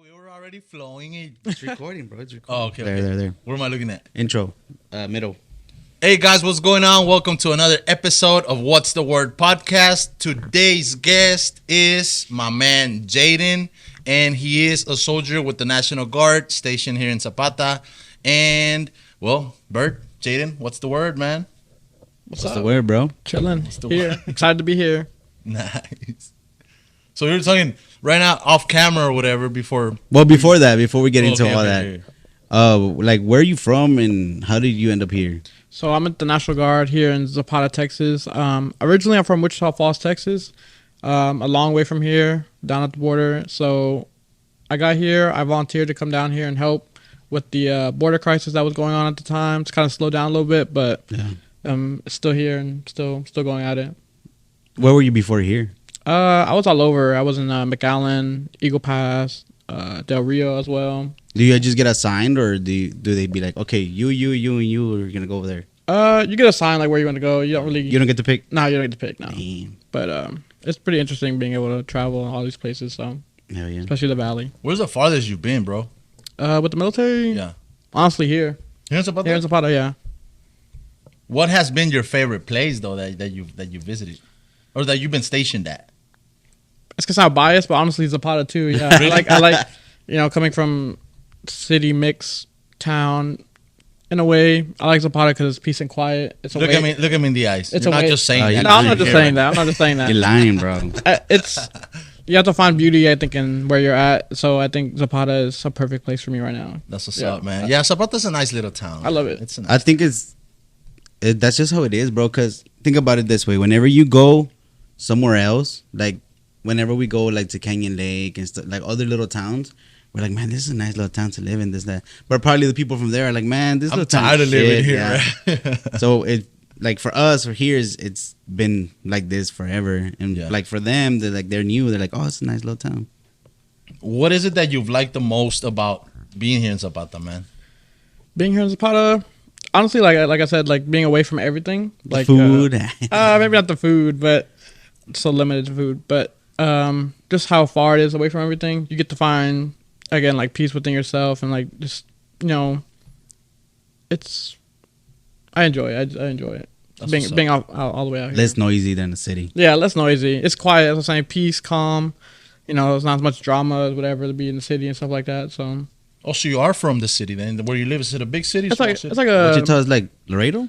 We were already flowing. It's recording, bro. It's recording. Oh, okay. There. What am I looking at? Intro. Middle. Hey, guys, what's going on? Welcome to another episode of What's the Word podcast. Today's guest is my man, Jaden, and he is a soldier with the National Guard stationed here in Zapata. And, well, Bert, Jaden, what's the word, man? What's the word, bro? Chilling here. Excited to be here. Nice. So we were talking right now off camera or whatever before. Well, before we get into all okay. that, like, where are you from and how did you end up here? So I'm at the National Guard here in Zapata, Texas. Originally, I'm from Wichita Falls, Texas. A long way from here, down at the border. So I got here. I volunteered to come down here and help with the border crisis that was going on at the time. It's kind of slowed down a little bit, but it's still here and still going at it. Where were you before here? I was all over. I was in McAllen, Eagle Pass, Del Rio as well. Do you just get assigned, or do they be like, okay, you, and you are gonna go over there? You get assigned like where you want to go. You don't get to pick. No, you don't get to pick. No, Damn. but it's pretty interesting being able to travel all these places. So Hell yeah. especially the valley. Where's the farthest you've been, bro? With the military, Yeah. honestly, here Here in in Zapata, yeah. What has been your favorite place, though, that you visited? Or that you've been stationed at? It's gonna sound biased, but honestly, Zapata too. Yeah, I like, coming from city mix town. In a way, I like Zapata because it's peace and quiet. It's Look at me in the eyes. It's You're a not way- just saying Oh, that. you're No, I'm not just You're saying right. that. I'm not just saying You're that. lying, bro. It's you have to find beauty, I think, in where you're at. So I think Zapata is a perfect place for me right now. That's what's Yeah. up, man. Yeah, Zapata's a nice little town. I love it. It's a nice I think that's just how it is, bro. Because think about it this way: whenever you go somewhere else, like whenever we go like to Canyon Lake and stuff, like other little towns, we're like, man, this is a nice little town to live in. This that, but probably the people from there are like, man, this I'm little town tired of is living shit, here, yeah. right? So it like for us or here it's been like this forever, and Yeah. like for them, they're new. They're like, oh, it's a nice little town. What is it that you've liked the most about being here in Zapata, man? Being here in Zapata, honestly, like I said, like being away from everything, The like food. maybe not the food, but so limited to food, but just how far it is away from everything. You get to find again like peace within yourself and like just it's I enjoy it. I enjoy it. That's what's Being all the way out here. Less noisy than the city. Yeah, less noisy. It's quiet. As I'm saying, peace, calm. There's not as much drama as whatever to be in the city and stuff like that. So Oh, so you are from the city then? Where you live, is it a big city? it's small like city? it's like a Wichita is like Laredo,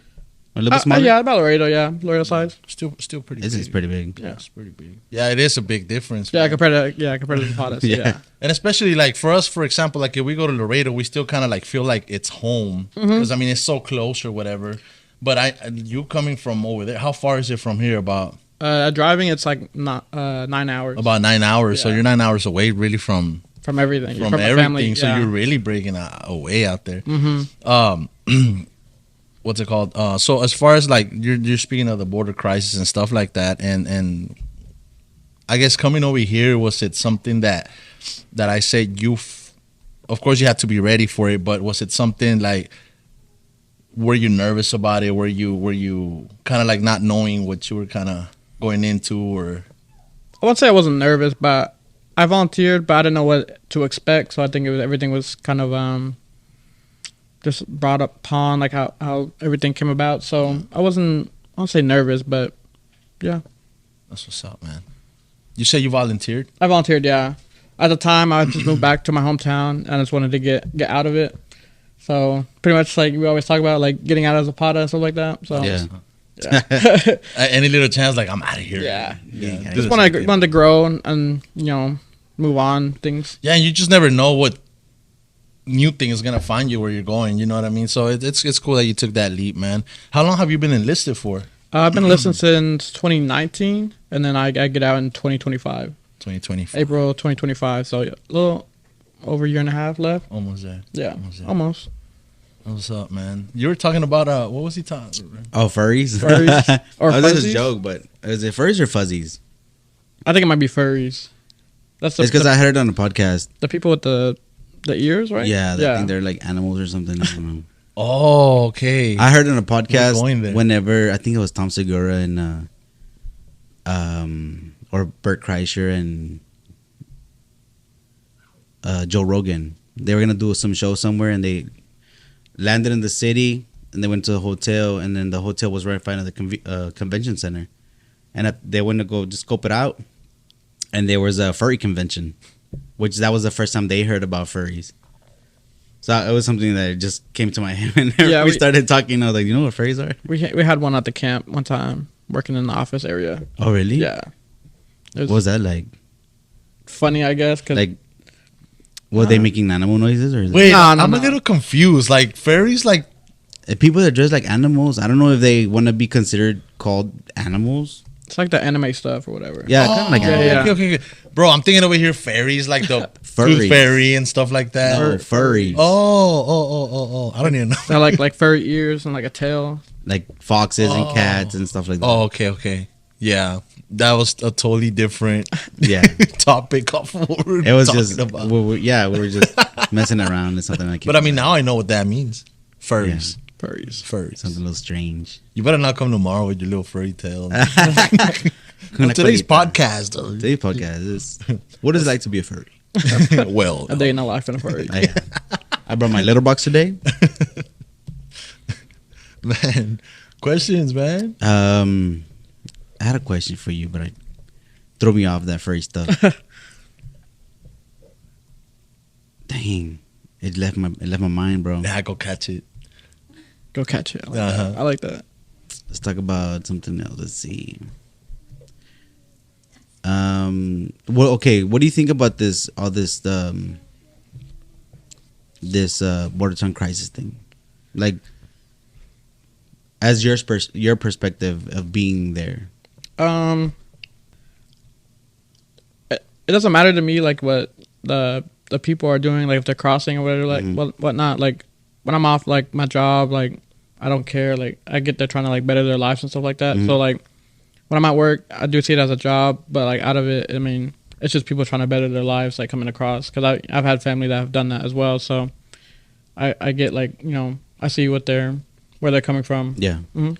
a little bit smaller. yeah, about Laredo. Yeah, Laredo size. Still pretty It's big. pretty big. Yeah, it's pretty big. Yeah, it is a big difference. Yeah, man. compared to Zapata. So, Yeah. yeah. And especially like for us, for example, like if we go to Laredo, we still kind of like feel like it's home because I mean it's so close or whatever. But you coming from over there, how far is it from here? About Driving, it's like not 9 hours. about 9 hours. So Yeah. you're 9 hours away, really from From everything. from my everything. family, So yeah. you're really breaking away out there. Mm-hmm. What's it called? So as far as like you're speaking of the border crisis and stuff like that, and I guess coming over here, was it something that I said of course you had to be ready for it, but was it something like were you nervous about it? Were you kind of like not knowing what you were kind of going into, or I wouldn't say I wasn't nervous, but I volunteered, but I didn't know what to expect. So I think everything was kind of just brought upon like how everything came about. So I won't say nervous, but yeah, that's what's up, man. You say you volunteered? I volunteered. Yeah, at the time I just moved back to my hometown and I just wanted to get out of it. So pretty much like we always talk about like getting out of Zapata and stuff like that. So Yeah. yeah. Any little chance, like I'm out of here. Yeah. do Just the wanted same thing. to grow and move on things. Yeah, and you just never know what new thing is gonna find you where you're going. You know what I mean? So it's cool that you took that leap, man. How long have you been enlisted for? I've been listening since 2019, and then I get out in 2025, 2024. April 2025. So a little over a year and a half left. Almost there. Yeah, Almost there. almost. What's up, man? You were talking about what was he talking? Oh, furries. Furries. Or oh, that's a fuzzies? joke, but is it furries or fuzzies? I think it might be furries. That's It's because I heard it on a podcast. the people with the ears, right? Yeah, I think they're like animals or something. I don't know. Oh, okay. I heard it on a going podcast there. whenever I think it was Tom Segura and or Bert Kreischer and Joe Rogan. They were gonna do some show somewhere, and they landed in the city, and they went to the hotel, and then the hotel was right in front of the convention center, and they went to go just scope it out, and there was a furry convention, which that was the first time they heard about furries. So it was something that just came to my head, and Yeah, we we- started talking. I was like, you know what furries are? We had one at the camp one time, working in the office area. Oh, really? Yeah, it What was that like? funny, I guess. Cause Like, were they making animal noises, or is Wait, No, I'm a no. little confused. Like fairies, like people that dress like animals? I don't know if they want to be considered called animals. it's like the anime stuff or whatever. Yeah, kind of like yeah, animals. yeah. Okay. Bro, I'm thinking over here fairies, like the Furries. tooth fairy and stuff like that. No, furries. Oh. I don't even know. They're like furry ears and like a tail. Like foxes and cats and stuff like that. Oh, okay. Yeah, that was a totally different Yeah. topic of what we're It was talking just, about. we were just messing around and something like But I mean, now I know what that means. Furries. Furries. Furries. something a little strange. You better not come tomorrow with your little furry tail. On Una today's colita. podcast, though. Today's podcast is what is it like to be a furry? Well, A day in the life in a furry. I brought my litter box today. man, questions, man. I had a question for you, but I threw me off that furry stuff. Dang, it left my mind, bro. Yeah, go catch it. Go catch it. I like, Uh-huh. that. I like that. Let's talk about something else. Let's see. Well, okay. What do you think about this? All this, border town crisis thing, like, as your perspective of being there. It doesn't matter to me like what the people are doing, like if they're crossing or whatever, like whatnot. Like when I'm off like my job, like I don't care. Like I get they're trying to like better their lives and stuff like that. So like when I'm at work, I do see it as a job, but like out of it, I mean, it's just people trying to better their lives, like coming across. Because I've had family that have done that as well. So I get like, you know, I see where they're coming from. Yeah. And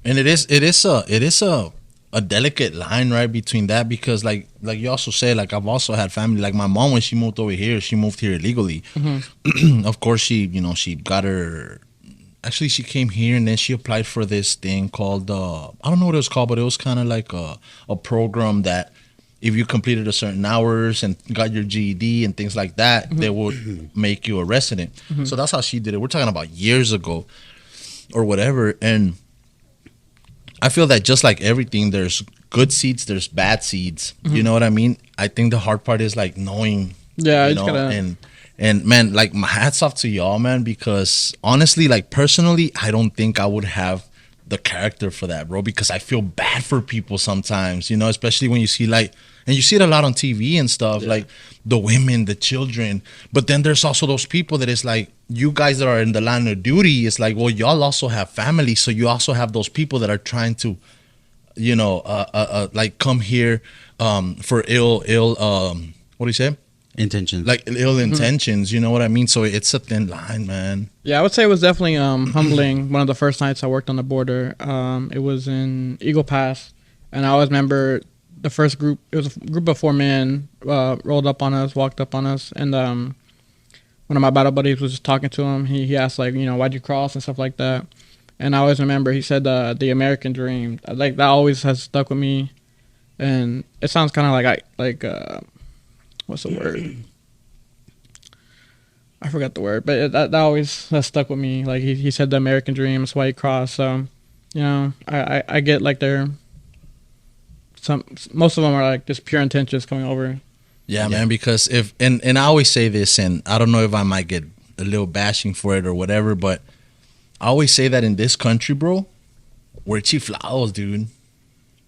it is a delicate line, right, between that, because like you also say, like I've also had family, like my mom, when she moved over here, she moved here illegally. Of course, she got her. Actually, she came here and then she applied for this thing called I don't know what it was called, but it was kind of like a program that if you completed a certain hours and got your GED and things like that, they would make you a resident. So that's how she did it. We're talking about years ago or whatever. And I feel that just like everything, there's good seeds, there's bad seeds. You know what I mean? I think the hard part is like knowing. Yeah, you you just know, gotta. and man, like my hats off to y'all, man, because honestly, like personally, I don't think I would have the character for that, bro, because I feel bad for people sometimes, you know, especially when you see like, and you see it a lot on TV and stuff, like the women, the children. But then there's also those people that is like, you guys that are in the line of duty, it's like, well, y'all also have family. So you also have those people that are trying to, you know, like come here for ill, what do you say? Intentions. Like ill intentions, you know what I mean? So it's a thin line, man. Yeah, I would say it was definitely humbling. One of the first nights I worked on the border, it was in Eagle Pass, and I always remember the first group. It was a group of 4 men rolled up on us, walked up on us, and one of my battle buddies was just talking to him. He asked like, you know, why'd you cross and stuff like that. And I always remember he said the American dream. Like that always has stuck with me, and it sounds kind of like what's the word? I forgot the word, but that always has stuck with me. Like he said the American dream, that's why he crossed. So, you know, I get like most of them are like just pure intentions coming over. Yeah, man, because if, and I always say this, and I don't know if I might get a little bashing for it or whatever, but I always say that in this country, bro, we're chiflados, dude.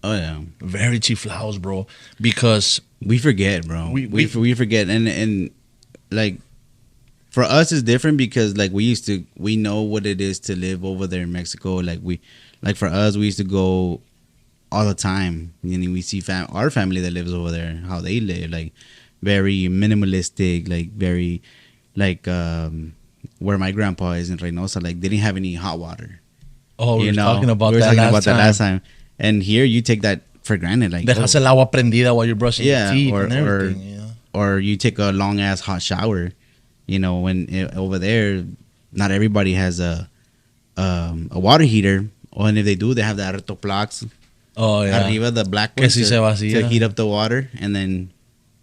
Oh yeah. Very chiflados, bro. Because We forget, bro. We- We forget, and like for us it's different because like we know what it is to live over there in Mexico. Like for us, we used to go all the time. You know, we see our family that lives over there, how they live, like very minimalistic, like very like where my grandpa is in Reynosa, like they didn't have any hot water. oh, we You were know, talking about we were that talking last about time. that last time. And here you take that for granted, like Dejas el agua prendida while you're brushing Yeah, your teeth or- and or- everything. Yeah. or you take a long ass hot shower. You know, over there, not everybody has a water heater, or if they do, they have the artoplax Oh yeah. arriba, the black Que ones si se vacía. to heat up the water, and then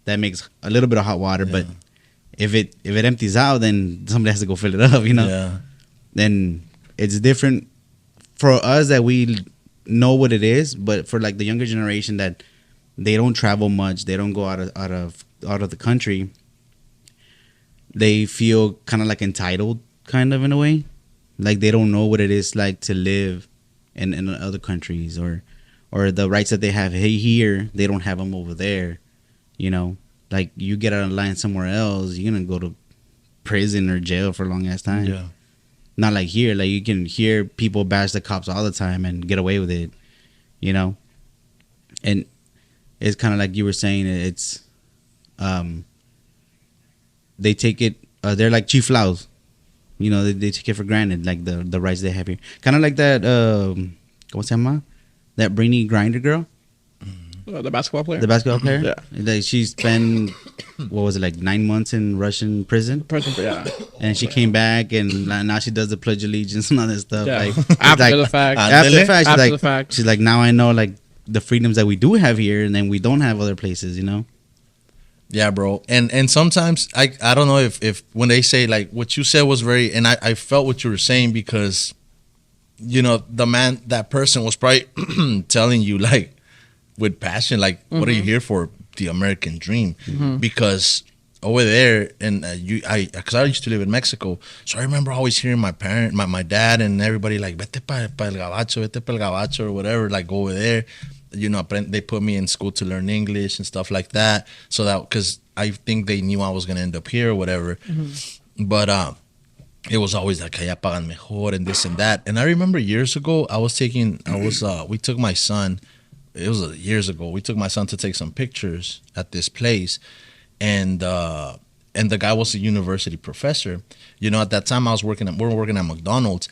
that makes a little bit of hot water. But if it empties out, then somebody has to go fill it up. You know, Yeah. then it's different for us that we know what it is, but for like the younger generation that they don't travel much, they don't go out of the country, they feel kind of like entitled, kind of in a way, like they don't know what it is like to live in other countries, or the rights that they have here, they don't have them over there. You know, like you get out of line somewhere else, you're gonna go to prison or jail for a long ass time. Yeah. Not like here, like you can hear people bash the cops all the time and get away with it, you know. And it's kind of like you were saying, it's they take it, they're like chiflaos, you know, they take it for granted, like the rights they have here. Kind of like that, ¿cómo se llama? That Brainy Grinder girl, The basketball player. the basketball player. Yeah. Like she spent, what was it, like 9 months in Russian prison, Yeah. and she came back, and now she does the Pledge of Allegiance and all that stuff. Yeah. Like After like, the fact. after the fact, she's After like, the fact. she's like, now I know like the freedoms that we do have here, and then we don't have other places, you know. Yeah, bro. And sometimes I don't know if when they say like what you said was very, and I felt what you were saying, because you know that person was probably telling you like with passion, like what are you here for? The American dream. Because over there, and because I used to live in Mexico, so I remember always hearing my dad and everybody like vete pa el gabacho, vete pa el gabacho, or whatever, like go over there. You know, they put me in school to learn English and stuff like that, so that because I think they knew I was gonna end up here or whatever. But it was always like allá pagan mejor and this and that. And I remember years ago, we took my son. It was years ago. We took my son to take some pictures at this place, and the guy was a university professor. You know, at that time we were working at McDonald's.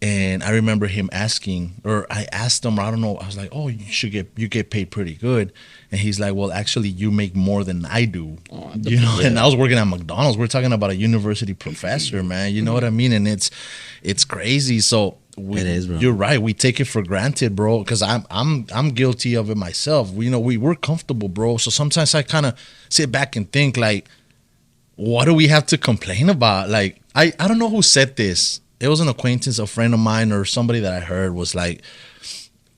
And I remember him asking, or I asked him, I don't know, I was like, oh, you get paid pretty good. And he's like, well, actually, you make more than I do. You know, and I was working at McDonald's. We're talking about a university professor, man. You know what I mean? And it's crazy. So It is, bro. You're right. We take it for granted, bro. Because I'm guilty of it myself. You know, we're comfortable, bro. So sometimes I kind of sit back and think, like, what do we have to complain about? Like, I don't know who said this. It was an acquaintance, a friend of mine, or somebody that I heard was like,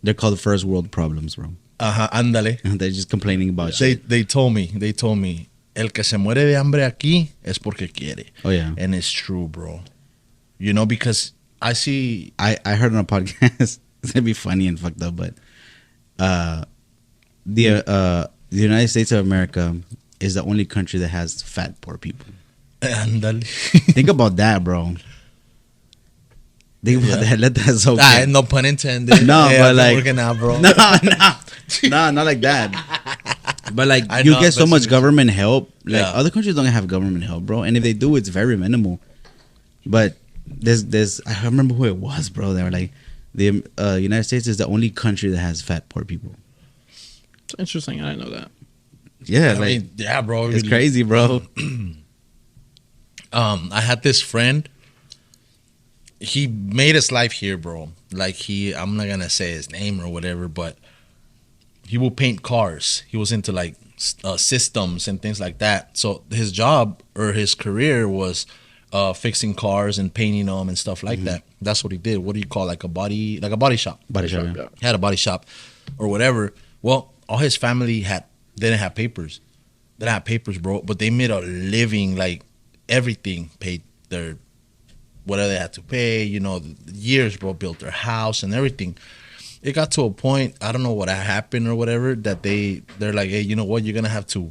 They're called first world problems, bro. ándale. They're just complaining about shit. They told me, el que se muere de hambre aquí es porque quiere. Oh yeah, And it's true, bro. You know, because I see. I heard on a podcast. It's gonna be funny and fucked up, but the United States of America is the only country that has fat poor people. Ándale. Think about that, bro. Think about that. Let that soak in. No pun intended. No, Hey, but I'm like- working out, bro. No, not like that. But like I you know, get so but much government help. Like Yeah. other countries don't have government help, bro. And if they do, it's very minimal. But there's I remember who it was, bro. They were like, the United States is the only country that has fat poor people. It's interesting. I didn't know that. Yeah, I like mean, yeah, bro. it's crazy, bro. I had this friend. He made his life here, bro. Like I'm not gonna say his name or whatever, but he will paint cars. He was into like systems and things like that. So his job or his career was fixing cars and painting them and stuff like that. That's what he did. What do you call like a body shop? Body shop, yeah. Yeah. He had a body shop or whatever. Well, all his family didn't have papers. They didn't have papers, bro. But they made a living, like everything, paid their whatever they had to pay, you know, years, bro, built their house and everything. It got to a point, I don't know what happened or whatever, that they're like, hey, you know what, you're gonna have to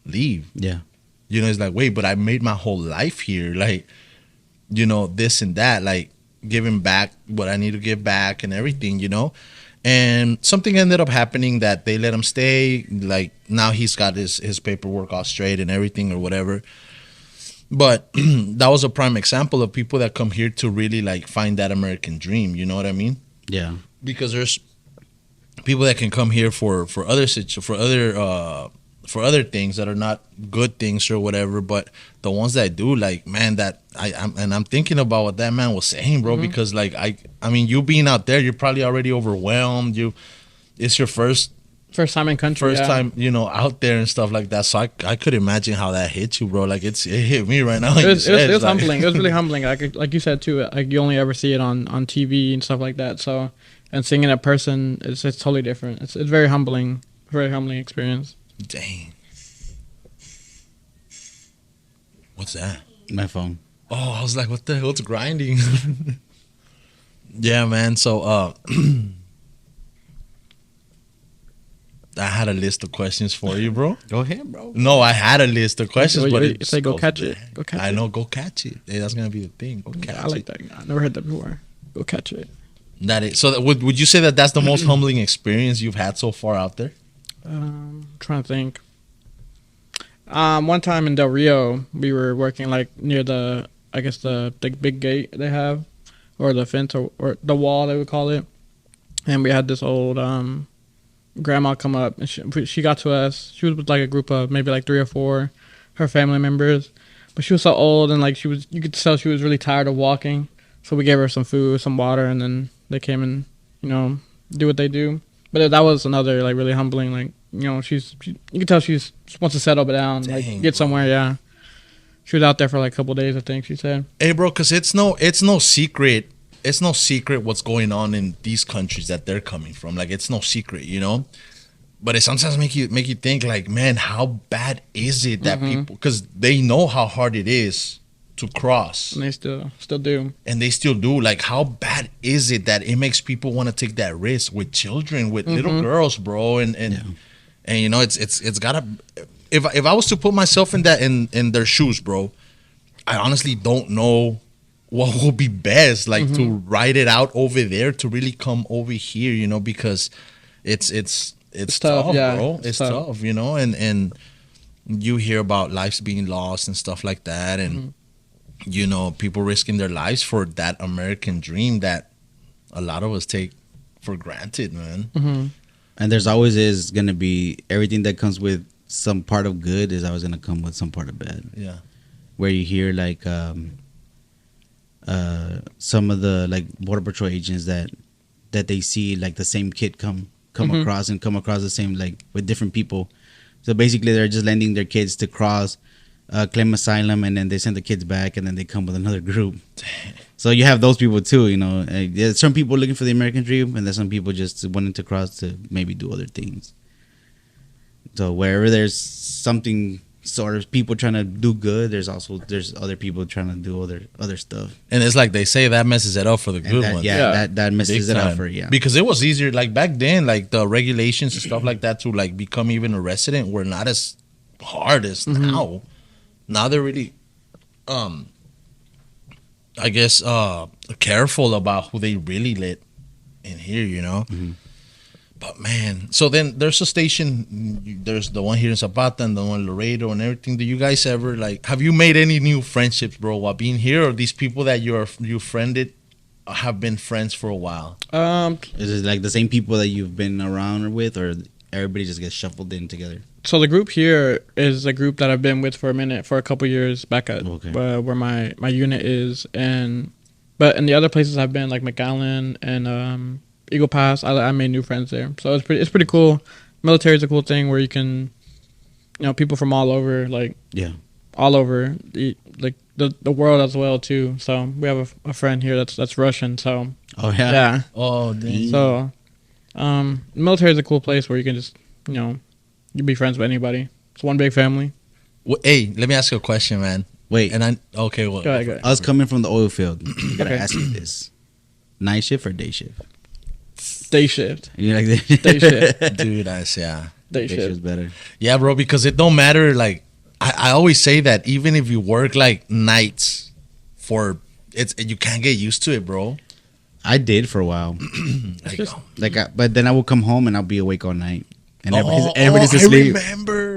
leave. Yeah. You know, it's like, wait, but I made my whole life here, like, you know, this and that, like giving back what I need to give back and everything, you know. And something ended up happening that they let him stay. Like now he's got his paperwork all straight and everything or whatever. But that was a prime example of people that come here to really like find that American dream. You know what I mean? Yeah. Because there's people that can come here for other for other things that are not good things or whatever. But the ones that do, like, man, that I'm thinking about what that man was saying, bro. Because like I mean, you being out there, you're probably already overwhelmed. It's your first time in country. time, out there and stuff like that. So I could imagine how that hit you, bro. Like it hit me right now. It was humbling. It was really humbling. Like you said too. Like you only ever see it on TV and stuff like that. So, and seeing it in person, it's totally different. It's very humbling. Very humbling experience. Dang. What's that? My phone. Oh, I was like, what the hell's grinding? Yeah, man. So I had a list of questions for you, bro. Go ahead, bro. No, I had a list of questions, but you say go catch it. Go catch it. I know, go catch it. Hey, that's gonna be the thing. Go catch it. I like that. I never heard that before. Go catch it. Would you say that that's the most humbling experience you've had so far out there? Trying to think. One time in Del Rio, we were working like near the big gate they have, or the fence or the wall they would call it, and we had this old grandma come up, and she got to us. She was with like a group of maybe like 3 or 4 her family members, but she was so old and like you could tell she was really tired of walking. So we gave her some food, some water, and then they came and do what they do. But that was another like really humbling. Like you can tell she wants to settle down, Dang, like get somewhere. Yeah, she was out there for like a couple of days, I think she said. Hey, bro, because it's no secret. It's no secret what's going on in these countries that they're coming from. Like it's no secret, But it sometimes make you think like, man, how bad is it that people, because they know how hard it is to cross, And they still do. and they still do. Like, how bad is it that it makes people want to take that risk with children, with little girls, bro? And it's gotta. If I was to put myself in their shoes, bro, I honestly don't know what would be best, like to ride it out over there, to really come over here, because it's tough, yeah, bro. It's tough, and you hear about lives being lost and stuff like that, and people risking their lives for that American dream that a lot of us take for granted, man. And there's always is gonna be everything that comes with some part of good is always gonna come with some part of bad. Yeah. Where you hear like some of the like border patrol agents that they see like the same kid come across the same, like with different people. So basically they're just lending their kids to cross, claim asylum, and then they send the kids back, and then they come with another group. So you have those people too, There's some people looking for the American dream, and there's some people just wanting to cross to maybe do other things. So wherever there's something sort of people trying to do good, there's other people trying to do other stuff. And it's like they say that messes it up for the good ones. That messes it up for because it was easier like back then, like the regulations and stuff like that to like become even a resident were not as hard as now. Now they're really I guess careful about who they really let in here, But man, so then there's a station, there's the one here in Zapata and the one in Laredo and everything. Do you guys ever have you made any new friendships, bro, while being here, or these people that you friended have been friends for a while? Is it like the same people that you've been around with, or everybody just gets shuffled in together? So the group here is a group that I've been with for a couple years back at where my unit is, but in the other places I've been, like McAllen and Eagle Pass, I made new friends there. So it's pretty cool. Military is a cool thing where you can, people from all over, all over the world as well too. So we have a friend here that's Russian. So yeah. Oh, dang. So military is a cool place where you can just you be friends with anybody. It's one big family. Well, hey, let me ask you a question, man. Wait, and okay, well, go ahead. I was coming from the oil field. I gotta ask you this: night shift or day shift? Day shift. You like that? Day shift. Dude, Day shift is better. Yeah, bro, because it don't matter. Like I always say that even if you work like nights, you can't get used to it, bro. I did for a while. But then I would come home and I'll be awake all night, and everybody's asleep. I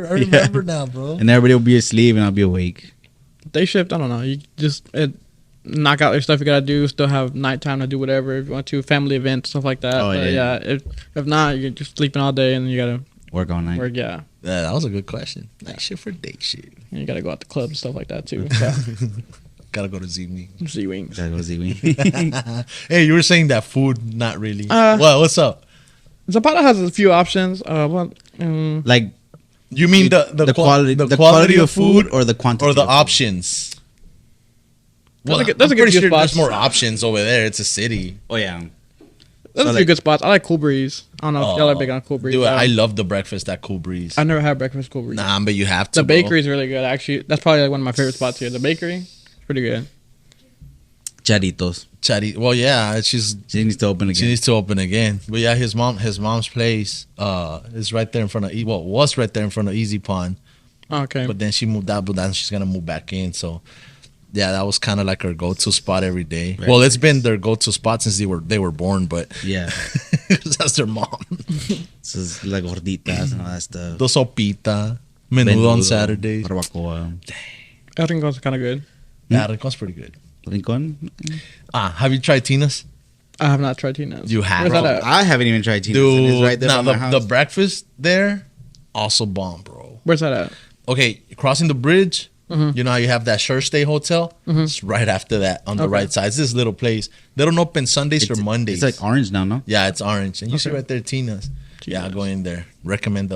remember now, bro. And everybody will be asleep and I'll be awake. Day shift, I don't know. You just knock out your stuff you gotta do. Still have nighttime to do whatever if you want to, family events, stuff like that. Oh, but yeah. If not, you're just sleeping all day and you gotta work all night. Yeah. Yeah, that was a good question. Night shift for day shift. And you gotta go out to clubs and stuff like that too. So, Gotta go to Z-Wing. Z wings. That was it. Hey, you were saying that food, not really. Uh, Well, what's up? Zapata has a few options. Like You mean the quality of food or the quantity or the of food? options? Well, That's a I'm good pretty few sure there's spots. more options over there. It's a city. Oh yeah. There's So, a few like- good spots. I like Cool Breeze. I don't know if y'all are big on Cool Breeze. Dude, I love the breakfast at Cool Breeze. I never had breakfast Cool Breeze. Nah, but you have to. The bro. bakery is really good. Actually, that's probably like one of my favorite spots here. The bakery, it's pretty good. Charitos. Chatty. Well, yeah, she She needs to open again. needs to open again. But yeah, his mom's place is right there in front of was right there in front of Easy Pond. Okay. But then she moved out, but then she's gonna move back in. So yeah, that was kind of like her go-to spot every day. Very well, it's nice. been their go-to spot since they were born, but Yeah. that's their mom. This is like gorditas and all that stuff. The sopita, menudo on Saturdays. Barbacoa. I think that's kind of good. Yeah, Rincon's pretty good. Rincon? Have you tried Tina's? I have not tried Tina's. You have, Where's that bro. at? I haven't even tried Tina's. and Dude, it's right there nah, by my the house. breakfast there, also bomb, bro. Where's that at? Okay, crossing the bridge, Mhm. you know how you have that Sure Stay Hotel? Mhm. It's right after that on the Okay. right side. It's this little place. They don't open Sundays or Mondays. It's like orange now, no? Yeah, it's orange. And you see Okay. right there, Tina's. Yeah, Tina's. go in there. Recommend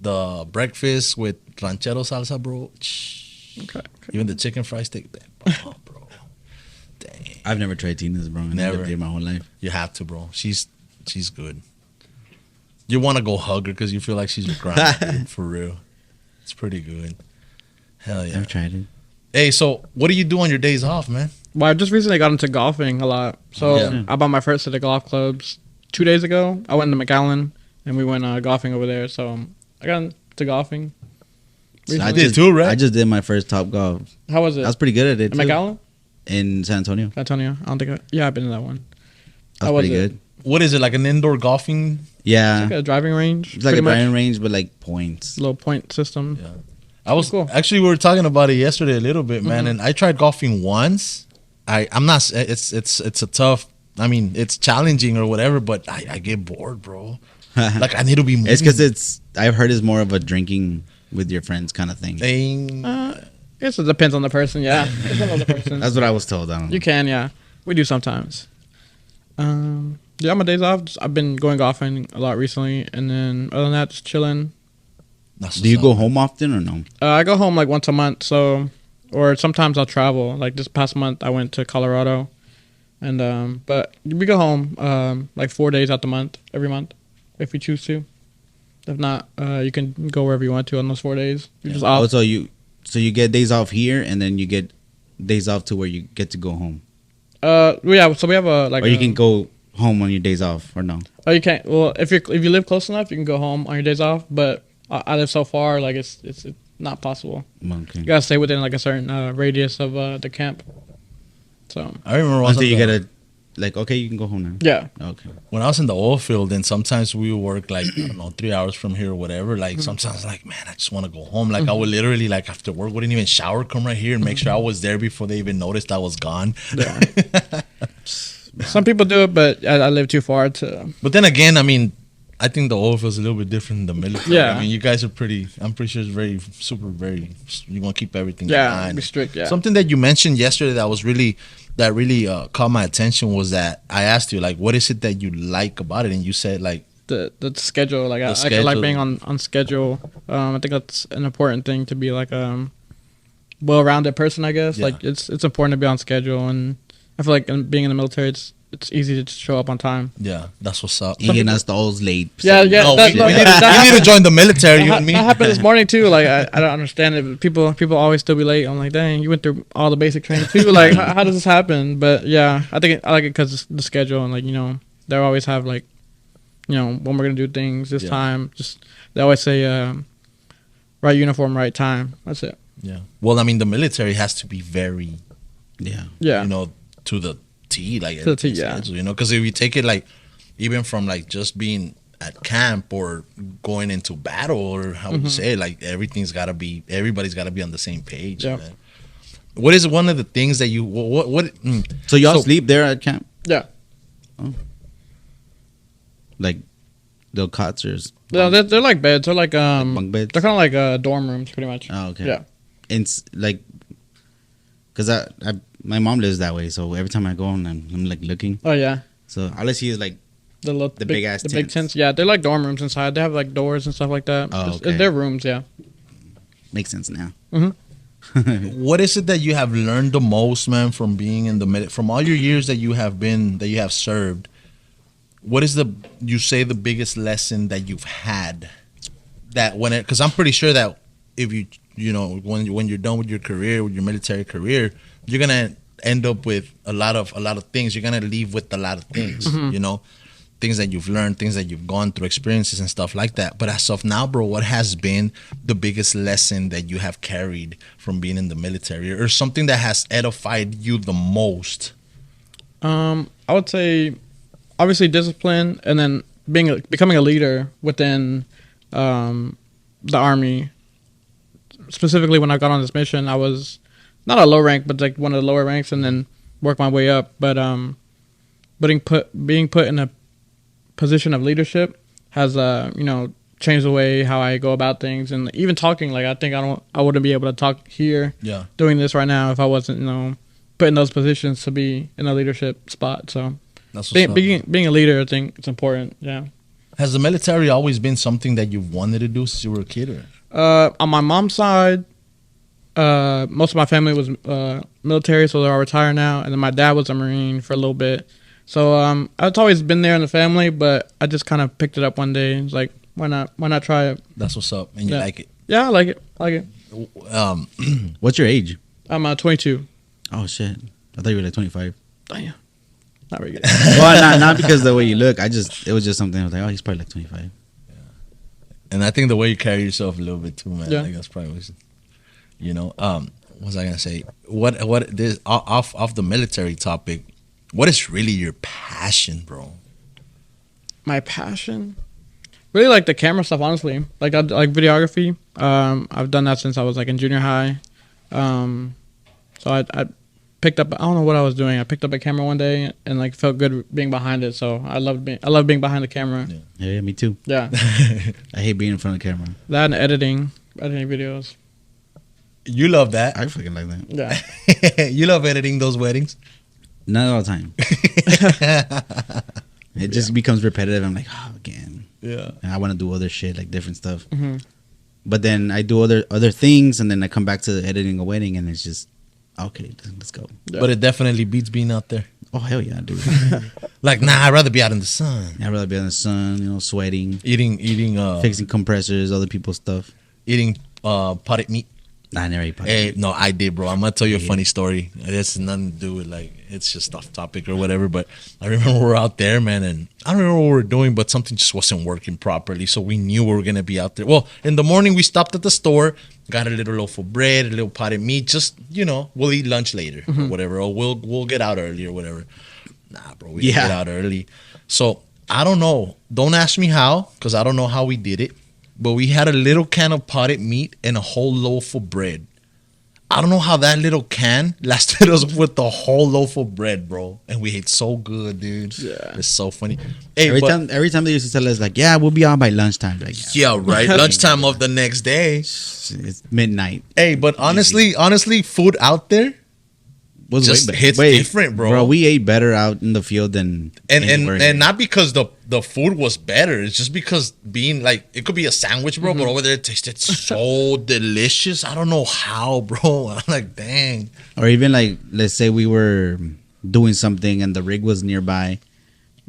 the breakfast with ranchero salsa, bro. Shh. Okay. Even the chicken fried steak. Oh, bro. Dang. I've never tried Tina's, bro. And I Never. lived here my whole life. You have to, bro. She's good. You want to go hug her because you feel like she's your grandma, dude, for real. It's pretty good. Hell yeah. Never tried it. Hey, so what do you do on your days off, man? Well, I just recently got into golfing a lot. So Yeah. I bought my first set of golf clubs 2 days ago. I went to McAllen and we went golfing over there. So I got into golfing. I recently. did too, right? I just did my first Top Golf. How was it? I was pretty good at it. In too. McAllen? In San Antonio. Antonio? I don't think I've been to that one. I How was was pretty it? good. What is it, like an indoor golfing? Yeah. Like a driving range. It's like pretty a much. driving range, but like points. Little point system. Yeah. I was Cool. actually we were talking about it yesterday a little bit, man. Mhm. And I tried golfing once. I'm not. It's a tough. I mean, it's challenging or whatever, but I get bored, bro. Like I need to be moving. It's because I've heard it's more of a drinking with your friends kind of thing. thing. I guess it depends on the person. Yeah. Depends on the person. That's what I was told. I don't know. You can, yeah. We do sometimes. Yeah, my days off. I've been going golfing a lot recently, and then other than that, just chilling. That's Do you what's go up. home often or no? I go home like once a month, so or sometimes I'll travel. Like this past month, I went to Colorado, and but we go home like 4 days out the month, every month, if we choose to. If not, you can go wherever you want to on those 4 days. You're just off. Oh, so you get days off here, and then you get days off to where you get to go home, Yeah. So we have a like. or you can go home on your days off, or no? Oh, you can't. Well, if you live close enough, you can go home on your days off. But I live so far, like it's not possible. Okay. You gotta stay within like a certain radius of the camp. So I remember once Until you at get the- a, like, okay, you can go home now. yeah, Okay. when I was in the oil field, and sometimes we would work like I don't know 3 hours from here or whatever. Like sometimes, like man, I just want to go home. Like I would literally like after work, wouldn't even shower, come right here and make sure I was there before they even noticed I was gone. yeah. Some people do it, but I live too far to. But then again, I mean, I think the oil field's a little bit different than the military. Yeah. I mean, you guys are pretty. I'm pretty sure it's very super. Very. You want to keep everything. Yeah, behind. be strict. Yeah. Something that you mentioned yesterday that really caught my attention was that I asked you like, what is it that you like about it, and you said like, The schedule, like I like schedule. being on schedule. I think that's an important thing to be like well-rounded person. I guess Yeah. like it's important to be on schedule, and I feel like being in the military, it's easy to just show up on time. yeah, that's what's up. Eating us those late. Yeah, yeah. No, that- we, that- we need to, that- we need to join the military. You That, and me. that happened this morning too. Like I don't understand it. But people always still be late. I'm like, dang, you went through all the basic training too. Like, how does this happen? But yeah, I like it because the schedule and like they always have like, when we're gonna do things this Yeah. time. Just they always say, right uniform, right time. That's it. Yeah. Well, I mean, the military has to be very, Yeah. Yeah. to the T, like To the T, everything's yeah. scheduled, because if you take it like, even from like just being at camp or going into battle or how would you say it, like everybody's got to be on the same page. Yeah. Man. What is one of the things that you what So y'all So- sleep there at camp? Yeah. Like the cots or No, they're like beds. They're like bunk beds? they're kind of like dorm rooms, pretty much. Oh, okay. Yeah. And like, cause my mom lives that way, so every time I go and I'm like looking, Oh yeah. so all I see is like the big ass big tents. tents. Yeah, they're like dorm rooms inside. They have like doors and stuff like that. Oh, It's okay. their rooms. Yeah. Makes sense now. What is it that you have learned the most, man, from being in the from all your years that you have served? What is the biggest lesson that you've had? That when because I'm pretty sure that if when you're done with your career, with your military career, you're gonna end up with a lot of things. You're gonna leave with a lot of things, things that you've learned, things that you've gone through, experiences and stuff like that. But as of now, bro, what has been the biggest lesson that you have carried from being in the military, or something that has edified you the most? I would say, obviously discipline, and then becoming a leader within the Army. Specifically, when I got on this mission, I was not a low rank, but like one of the lower ranks, and then work my way up. But being put in a position of leadership has changed the way how I go about things, and even talking. Like I wouldn't be able to talk here, doing this right now if I wasn't put in those positions to be in a leadership spot. So That's being a leader, I think it's important. Yeah. Has the military always been something that you've wanted to do since you were a kid? Or? On my mom's side, most of my family was military, so they're all retired now. And then my dad was a Marine for a little bit. So it's always been there in the family, but I just kind of picked it up one day. It's like, why not try it? That's what's up, and you like it. Yeah, I like it. What's your age? I'm 22. Oh shit! I thought you were like 25. Damn, not very good. Well, not because of the way you look. It was just something. I was like, oh, he's probably like 25. And I think the way you carry yourself a little bit too, man. Yeah. Like that's probably what was I gonna say? What this off the military topic? What is really your passion, bro? My passion, really like the camera stuff. Honestly, like I like videography. I've done that since I was like in junior high. So I picked up. I don't know what I was doing. I picked up a camera one day and like felt good being behind it. So I love being behind the camera. Yeah, me too. Yeah. I hate being in front of the camera. That and editing videos. You love that. I fucking like that. Yeah. You love editing those weddings. Not all the time. It just becomes repetitive. I'm like, oh, again. Yeah. And I want to do other shit, like different stuff. Mm-hmm. But then I do other things, and then I come back to editing a wedding, and it's just, okay, let's go. Yeah. But it definitely beats being out there. Oh, hell yeah, dude. Like, nah, I'd rather be out in the sun. I'd rather be in the sun, sweating, Eating fixing compressors, other people's stuff. eating potted meat. I never ate Hey, no, I did, bro. I'm gonna tell you a funny story. It has nothing to do with like it's just off topic or whatever. But I remember we were out there, man, and I don't remember what we were doing, but something just wasn't working properly. So we knew we were gonna be out there. Well, in the morning we stopped at the store, got a little loaf of bread, a little potted meat. Just we'll eat lunch later or whatever. Or we'll get out early or whatever. Nah, bro, we didn't get out early. So I don't know. Don't ask me how, because I don't know how we did it. But we had a little can of potted meat and a whole loaf of bread. I don't know how that little can lasted us with the whole loaf of bread, bro. And we ate so good, dude. Yeah. It's so funny. Hey, every time they used to tell us, like, yeah, we'll be out by lunchtime. Like, yeah, right. Lunchtime of the next day. It's midnight. Hey, but honestly, food out there Was just way hits different, bro. Bro, we ate better out in the field than and not because the food was better. It's just because being like it could be a sandwich, bro, but over there it tasted so delicious. I don't know how, bro. I'm like, dang. Or even like, let's say we were doing something and the rig was nearby.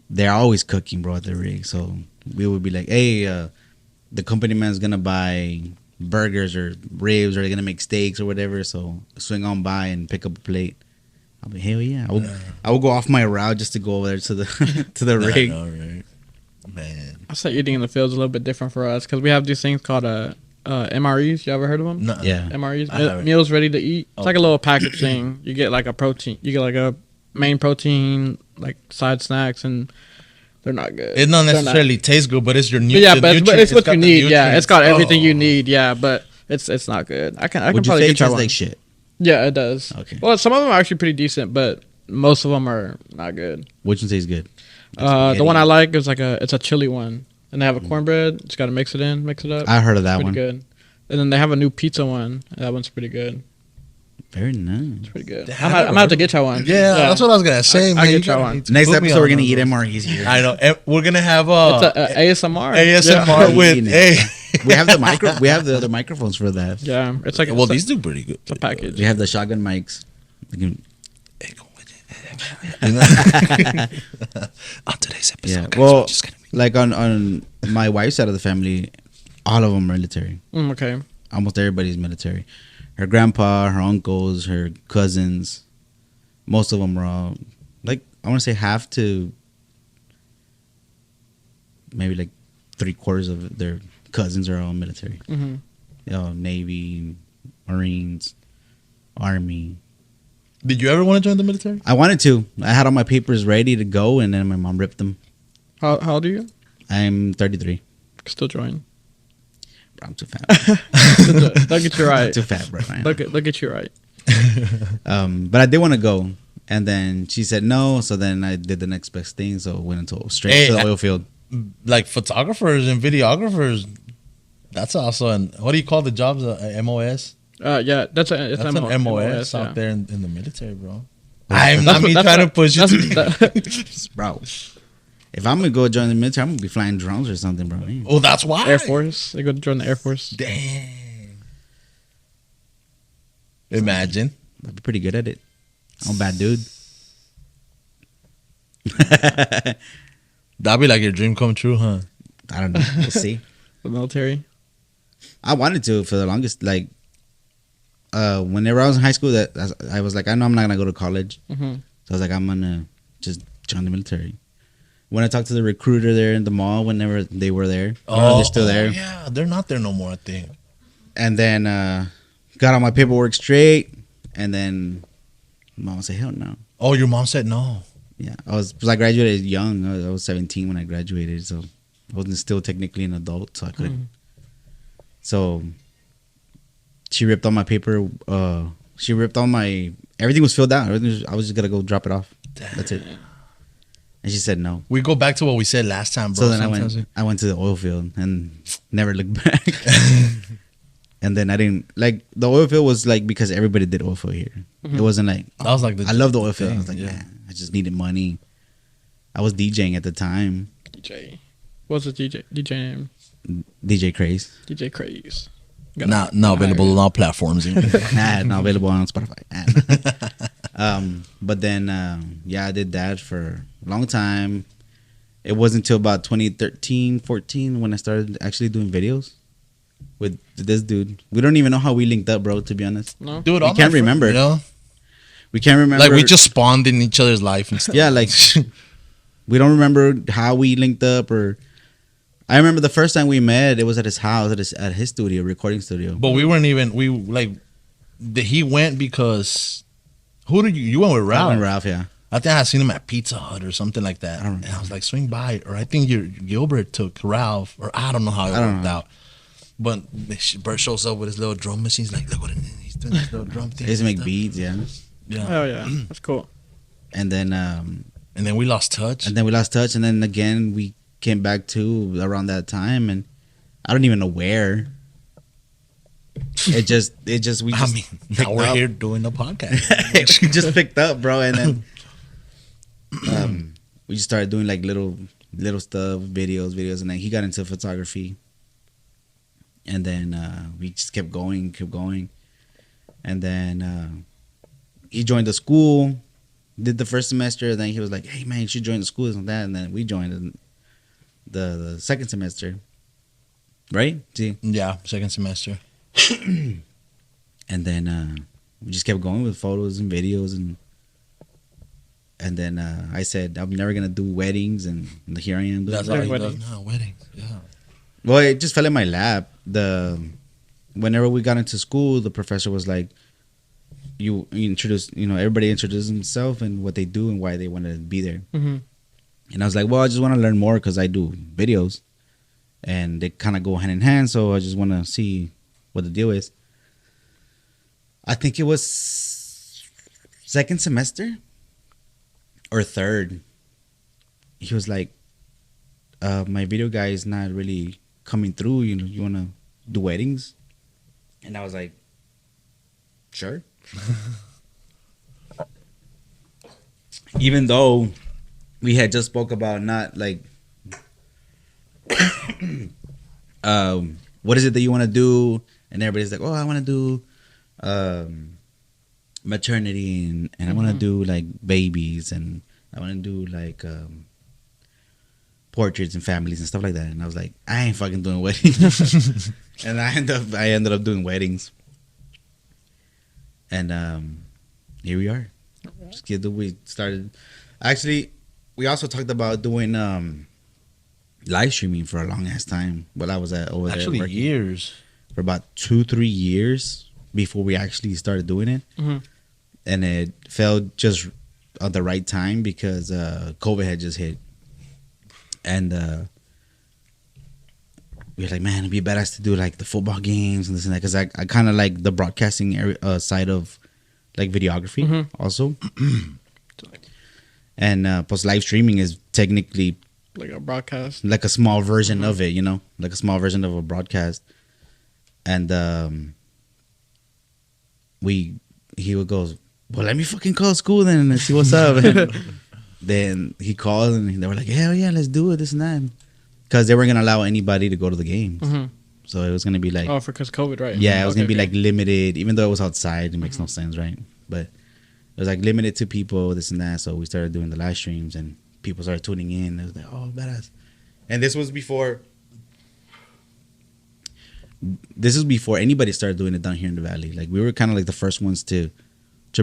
They're always cooking, bro, at the rig. So we would be like, hey, the company man's gonna buy burgers or ribs, or they're gonna make steaks or whatever. So swing on by and pick up a plate. I'll be, hell yeah. I will go off my route just to go over there to the to the rig. All right, man. I say eating in the field is a little bit different for us because we have these things called MREs. You ever heard of them? No. Yeah. MREs, meals ready to eat. It's like a little package thing. You get like a protein. You get like a main protein, like side snacks, and they're not good. It not necessarily tastes good, but it's your Yeah, but it's what you need. Yeah, it's got everything you Oh. need. Yeah, but it's not good. I can Would you probably say it get you tastes one. like shit? Yeah, it does. Okay. Well, some of them are actually pretty decent, but most of them are not good. Which one tastes good? The one I like is it's a chili one. and they have a cornbread. Just gotta mix it up. I heard of that Pretty one. good. And then they have a new pizza one. That one's pretty good. Very nice. It's pretty good. Damn, I'm gonna have to get you one. Yeah, that's what I was gonna say, man. I You get you gotta- one. need to Next put me episode, we're on gonna one eat of those. MREs here. I know. We're gonna have It's a ASMR. ASMR Yeah. with Eating hey. it. We have the micro. We have the other microphones for that. Yeah, it's like Well, it's these do pretty good. a package. We have the shotgun mics. We can- On today's episode, Yeah. guys, Well, we're just gonna be- like on my wife's side of the family, all of them are military. Okay. Almost everybody's military. Her grandpa, her uncles, her cousins, most of them are all like I want to say half to maybe like 3/4 of their cousins are all military. Mm-hmm. You know, Navy, Marines, Army. Did you ever want to join the military? I wanted to. I had all my papers ready to go, and then my mom ripped them. How old are you? I'm 33. Still join. Bro, I'm too fat. They'll get you I'm right. too fat, bro. Man. They'll get you right. But I did want to go, and then she said no. So then I did the next best thing. So I went into straight to the oil field. Like photographers and videographers. That's also an what do you call the jobs? MOS. Yeah, it's That's an MOS yeah. out there in the military, bro. I'm I'm That's not me what- trying to that's push what- you. that's- Bro, if I'm gonna go join the military, I'm gonna be flying drones or something, bro. Oh, that's why. Air Force. They go to join the Air Force. Dang. Imagine. I'd be pretty good at it. I'm a bad dude. That'd be like your dream come true, huh? I don't know. We'll see. The military. I wanted to for the longest. Like, whenever I was in high school, that I was like, I know I'm not gonna go to college. Mm-hmm. So I was like, I'm gonna just join the military. When I talked to the recruiter there in the mall, whenever they were there, they're still there. Yeah, they're not there no more, I think. And then got all my paperwork straight, and then mom said, "Hell no." Oh, your mom said no. Yeah, because I graduated young. I was 17 when I graduated, so I wasn't still technically an adult, so I couldn't. So she ripped all my paper. She ripped all my everything was filled out. I was just gonna go drop it off. That's it. And she said no. We go back to what we said last time, bro. So then Sometimes I went to the oil field and never looked back. And then I didn't like the oil field was like because everybody did oil field here. It wasn't like that was like the I love the oil field. I was thing, like, yeah. man, I just needed money. I was DJing at the time, DJ. What's the DJ name? DJ Craze. DJ Craze. Now available on all platforms. Not available on Spotify. But then, I did that for a long time. It wasn't until about 2013, 14 when I started actually doing videos with this dude. We don't even know how we linked up, bro, to be honest. No. Dude, We all my can't friends, remember. You know? We can't remember. Like we just spawned in each other's life and stuff. Yeah, like we don't remember how we linked up or... I remember the first time we met, it was at his house, at his studio, recording studio. But we weren't even he went because who did you went with Ralph? And Ralph, yeah. I think I seen him at Pizza Hut or something like that. I don't And I was like, swing by. Or I think Gilbert took Ralph, or I don't know how it I don't worked know. out. But Bert shows up with his little drum machine. He's like, look what he's doing, this little drum thing. He used to make and stuff. beats, yeah. Yeah. Oh yeah, that's cool. And then And then we lost touch. we lost touch, and then again we came back to around that time, and I don't even know where. We just now we're up. here doing the podcast. We just picked up, bro, and then we just started doing like little stuff, videos, and then he got into photography, and then we just kept going, and then he joined the school, did the first semester, and then he was like, "Hey man, you should join the school and that," and then we joined the second semester, right? See, Yeah, second semester. and then we just kept going with photos and videos, and then I said I'm never gonna do weddings, and here I am. That's Like all he does weddings. now, weddings. Yeah. Well, it just fell in my lap. Whenever we got into school, the professor was like, "You introduce, everybody introduces himself and what they do and why they want to be there." Mm-hmm. And I was like, "Well, I just want to learn more because I do videos, and they kind of go hand in hand. So I just want to see what the deal is." I think it was second semester or third. He was like, my video guy is not really coming through. You know, you want to do weddings? And I was like, sure. Even though we had just spoke about not like, what is it that you want to do? And everybody's like, oh, I want to do maternity and I want to do like babies and I want to do like portraits and families and stuff like that. And I was like, I ain't fucking doing weddings. And I ended up doing weddings. And here we are. We started. Actually, we also talked about doing live streaming for a long ass time. While I was over there Actually, working years. for about 2-3 years before we actually started doing it. Mhm. And it fell just at the right time because COVID had just hit. And we were like, man, it'd be badass to do like the football games and this and that. Because I kind of like the broadcasting side of like videography Mhm. also. And plus live streaming is technically Like a broadcast. like a small version of it, you know, like a small version of a broadcast. And he would go, well, let me fucking call school then and see what's up. And then he called and they were like, hell yeah, let's do it, this and that. Because they weren't going to allow anybody to go to the games. Mhm. So it was going to be like, Oh, because COVID, right? yeah, it was Okay, going to be okay. like limited, even though it was outside, it makes no sense, right? But it was like limited to people, this and that. So we started doing the live streams and people started tuning in. It was like, oh, badass. And this was before anybody started doing it down here in the valley. Like we were kind of like the first ones to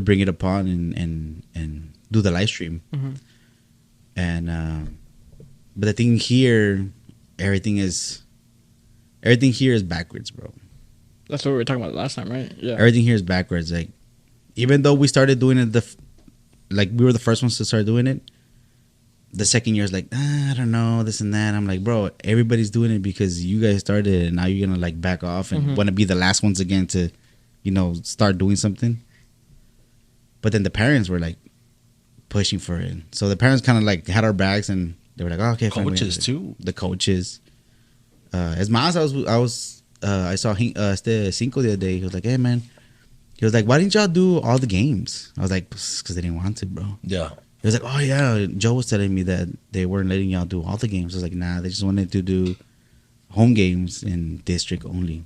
bring it upon and do the live stream. Mhm. And but the thing here, everything here is backwards, bro. That's what we were talking about last time, right? Yeah. Everything here is backwards. Like even though we started doing it, like we were the first ones to start doing it. The second year is like, I don't know, this and that. I'm like, bro, everybody's doing it because you guys started it, and now you're gonna like back off and want to be the last ones again to, you know, start doing something. But then the parents were like pushing for it, so the parents kind of like had our backs, and they were like, oh, okay, fine, Coaches too. the coaches. As Mas, I saw este Cinco the other day. He was like, hey man, he was like, why didn't y'all do all the games? I was like, because they didn't want to, bro. Yeah. He was like, oh yeah, Joe was telling me that they weren't letting y'all do all the games. I was like, nah, they just wanted to do home games in district only.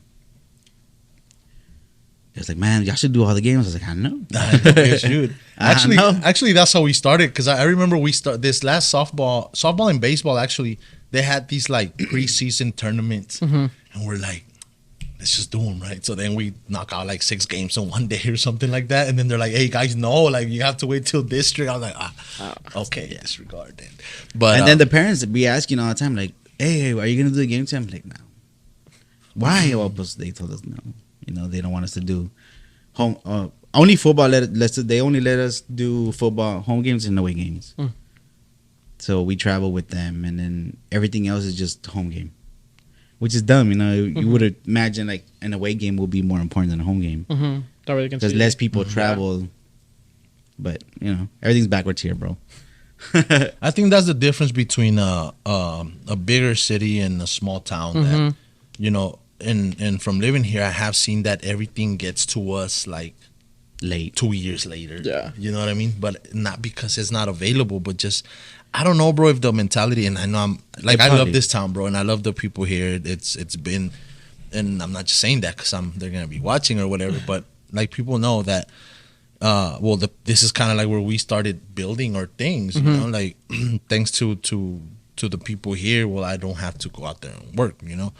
He was like, man, y'all should do all the games. I was like, I know. I know you should. I know. Actually, that's how we started. Because I remember we start this last softball and baseball. Actually, they had these like preseason tournaments, and we're like, let's just do them, right? So then we knock out like 6 games in one day or something like that, and then they're like, hey guys, no, like you have to wait till district. I was like, okay, disregard then. But And then the parents be asking all the time, like, hey, are you gonna do the game time? I'm like, no. Why? Well, because they told us no. You know, they don't want us to do home. Only football. They only let us do football home games and away games. So we travel with them, and then everything else is just home game, which is dumb. You know, you would imagine like an away game will be more important than a home game Mm-hmm. That way they can because see. less people travel. But you know, everything's backwards here, bro. I think that's the difference between a bigger city and a small town. That, you know, and from living here, I have seen that everything gets to us like Late. 2 years later. Yeah. You know what I mean? But not because it's not available, but just I don't know, bro, if the mentality, and I know I'm like, I love this town, bro, and I love the people here. It's been, and I'm not just saying that because they're gonna be watching or whatever, but like people know that this is kind of like where we started building our things, you know, like thanks to the people here. Well, I don't have to go out there and work, you know,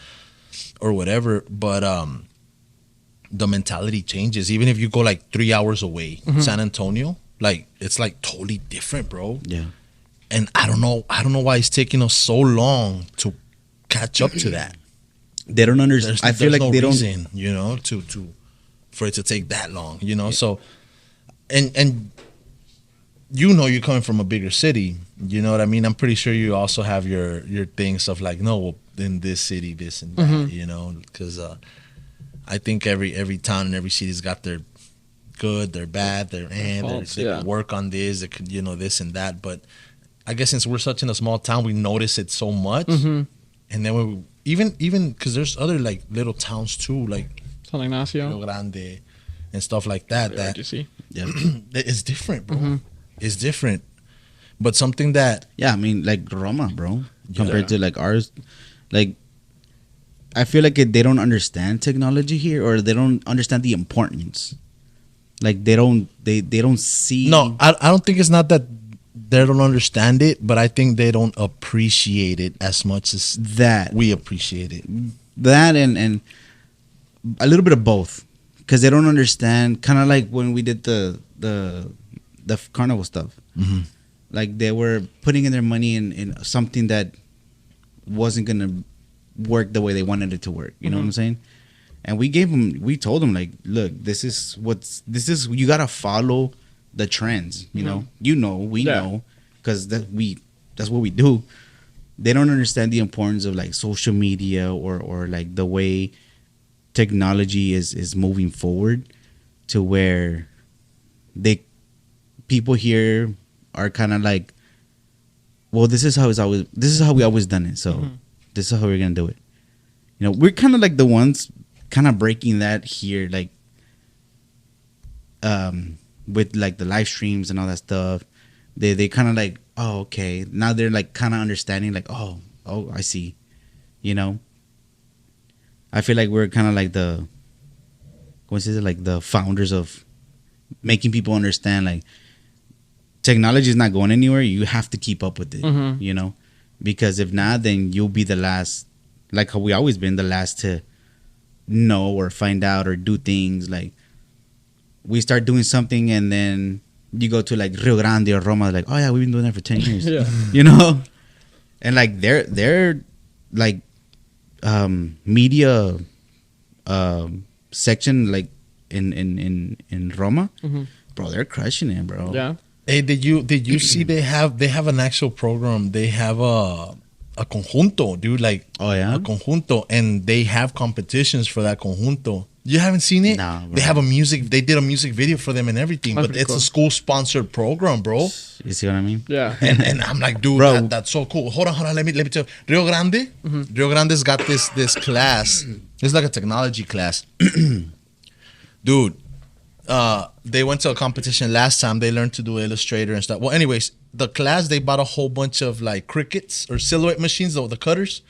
or whatever. But the mentality changes. Even if you go like 3 hours away, San Antonio, like it's like totally different, bro. Yeah. And I don't know why it's taking us so long to catch up to that. They don't understand. I feel like no they don't. reason, you know, to for it to take that long, you know. Yeah. So, and you know, you're coming from a bigger city, you know what I mean. I'm pretty sure you also have your things of like, no, in this city, this and that, you know, because I think every town and every city's got their good, their bad, their faults, they could work on this, they could, you know, this and that, but I guess since we're such in a small town, we notice it so much. Mm-hmm. And then we even because there's other like little towns too, like San Ignacio. Rio Grande and stuff like that. Yeah, That you see. Yeah. it's different, bro. Mm-hmm. It's different. But something that Yeah, I mean, like Roma, bro, compared Yeah. to like ours, like I feel like they don't understand technology here, or they don't understand the importance. Like they don't see. no, I don't think it's not that they don't understand it, but I think they don't appreciate it as much as that we appreciate it. and a little bit of both, because they don't understand. Kind of like when we did the carnival stuff. Mhm. Like they were putting in their money in something that wasn't gonna work the way they wanted it to work. You know what I'm saying? And we told them like, look, this is you gotta follow the trends. You know, we Yeah. know, because that's what we do. They don't understand the importance of like social media or like the way technology is moving forward, to where people here are kind of like, well, this is how we always done it, so this is how we're gonna do it. You know, we're kind of like the ones kind of breaking that here, like with like the live streams and all that stuff. They kind of like, oh, okay, now they're like kind of understanding, like, oh, I see. You know, I feel like we're kind of like like the founders of making people understand, like, technology is not going anywhere. You have to keep up with it, you know, because if not, then you'll be the last, like how we always been the last to know or find out or do things. Like, we start doing something and then you go to like Rio Grande or Roma, like, oh yeah, we've been doing that for 10 years, Yeah. you know, and like they're like media section, like in Roma, bro, they're crushing it, bro. Yeah. Hey, did you see they have an actual program? They have a conjunto, dude. Like, Oh, yeah? a conjunto, and they have competitions for that conjunto. You haven't seen it? Nah, bro. They have they did a music video for them and everything, That's but pretty it's cool. a school sponsored program, bro. You see what I mean? Yeah. And I'm like, dude, Bro. that's so cool. Hold on. Let me tell you. Rio Grande, Rio Grande's got this class. It's like a technology class, dude. They went to a competition last time. They learned to do Illustrator and stuff. Well, anyways, the class, they bought a whole bunch of like crickets or silhouette machines, the cutters.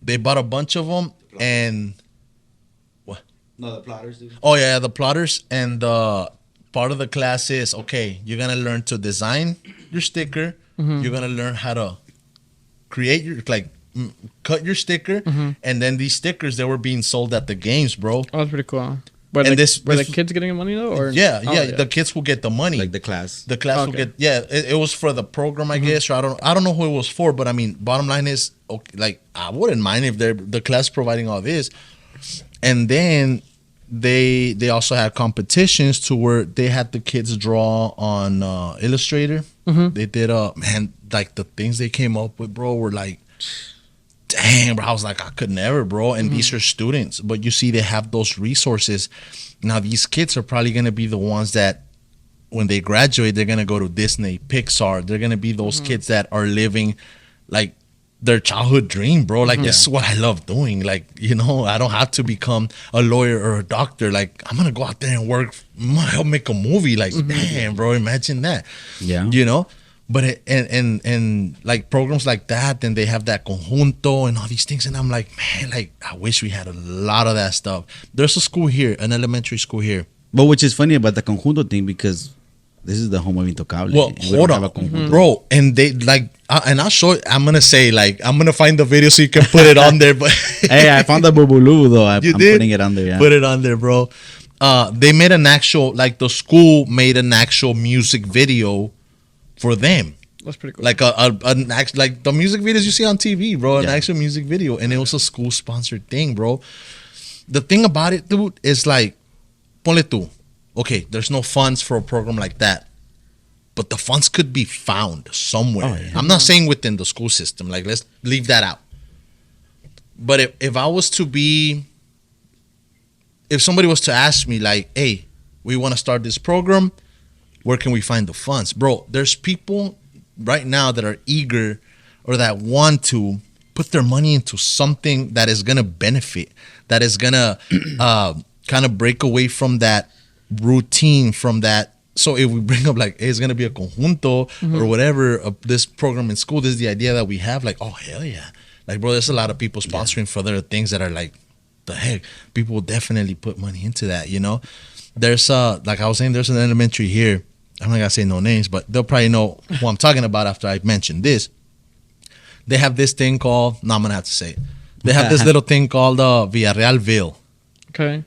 They bought a bunch of them, and No, the plotters, dude. oh yeah, the plotters. And part of the class is, okay, you're gonna learn to design your sticker. You're gonna learn how to create your cut your sticker, and then these stickers, they were being sold at the games, bro. Oh, that's pretty cool. Were, And the, this- were this- the kids getting money though? Or Yeah, Oh, yeah, the kids will get the money. Like the class. The class will Okay. get, yeah, it was for the program, I guess, or I don't know who it was for, but I mean, bottom line is, okay, like, I wouldn't mind if the class providing all this. And then they also had competitions to where they had the kids draw on Illustrator. They did man, like the things they came up with, bro, were like, dang, bro. I was like, I could never, bro. And these are students, but you see, they have those resources. Now these kids are probably gonna be the ones that, when they graduate, they're gonna go to Disney, Pixar. They're gonna be those kids that are living like their childhood dream, bro. Like, this is what I love doing. Like, you know, I don't have to become a lawyer or a doctor. Like, I'm gonna go out there and work. I'm gonna help make a movie. Like, damn, bro, imagine that. Yeah. You know. But and like programs like that, then they have that conjunto and all these things, and I'm like, man, like, I wish we had a lot of that stuff. There's a school here, an elementary school here. But which is funny about the conjunto thing, because this is the home of Intocable. Well, and we hold don't on, have a conjunto. bro. And they like, and I'll show. I'm gonna say, like, I'm gonna find the video so you can put it on there. But Hey, I found the Bubulu though. I'm did? putting it on there. Yeah. Put it on there, bro. They made an actual, like, the school made an actual music video for them. that's pretty cool. Like like the music videos you see on TV, bro. An Yeah. actual music video, and it was a school sponsored thing, bro. The thing about it, dude, is like, ponle tú. Okay, there's no funds for a program like that, but the funds could be found somewhere. Oh, yeah. I'm not saying within the school system. Like, let's leave that out. But if I was to be, if somebody was to ask me, like, hey, we want to start this program, where can we find the funds, bro? There's people right now that are eager or that want to put their money into something that is gonna benefit, that is gonna kind of break away from that routine, from that. So if we bring up like, hey, it's gonna be a conjunto or whatever, this program in school, this is the idea that we have. Like, oh hell yeah, like bro, there's a lot of people sponsoring for other things that are like, the heck, people will definitely put money into that. You know, there's like I was saying, there's an elementary here. I'm not gonna say no names, but they'll probably know who I'm talking about after I mention this. They have this thing called, no, I'm gonna have to say it. They have this little thing called Villarrealville, Okay.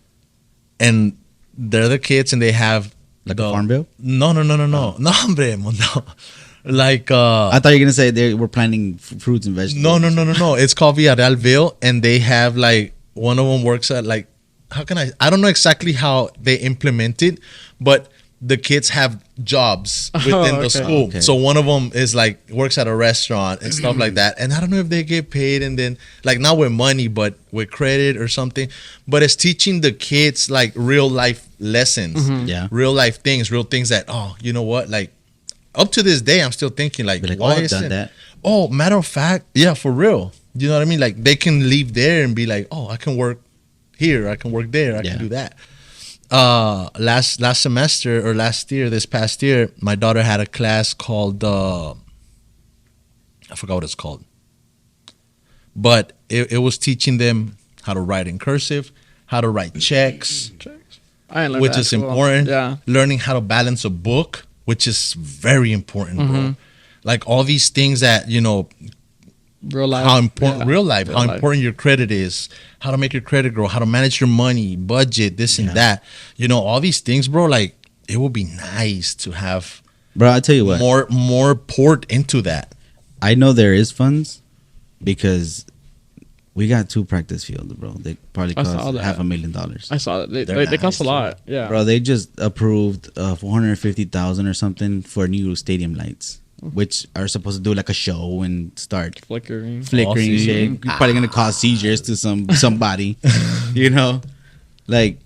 and they're the kids, and they have Like a farm bill? No, hombre, no. Like I thought you were gonna say they were planting fruits and vegetables. no. It's called Villarrealville, and they have like one of them works at like, how can I don't know exactly how they implement it, but the kids have jobs within the school. Okay. So one of them is like works at a restaurant and stuff like that. And I don't know if they get paid, and then like not with money, but with credit or something. But it's teaching the kids like real life lessons, Yeah. real life things, real things that, oh, you know what, like up to this day, I'm still thinking like, Be like, why oh, I've isn't done that. Oh, matter of fact, yeah, for real. You know what I mean? Like they can leave there and be like, oh, I can work here, I can work there, I can do that. Last semester or last year, this past year, my daughter had a class called I forgot what it's called, but it was teaching them how to write in cursive, how to write checks, I ain't learned which that is at school. important. Yeah. Learning how to balance a book, which is very important, Mm-hmm. bro. Like all these things that, you know, Real life. how important Yeah. real life, Real how life. important your credit is, how to make your credit grow, how to manage your money, budget, this and that. You know, all these things, bro. Like it would be nice to have Bro, I tell you what. more poured into that. I know there is funds because we got 2 practice fields, bro. They probably I cost saw that. $500,000. I saw that. They're They cost a nice, lot. Yeah. Bro, they just approved $450,000 or something for new stadium lights, which are supposed to do like a show and start Flickering. flickering Oh, shit. see. Probably gonna cause seizures to somebody, you know. Like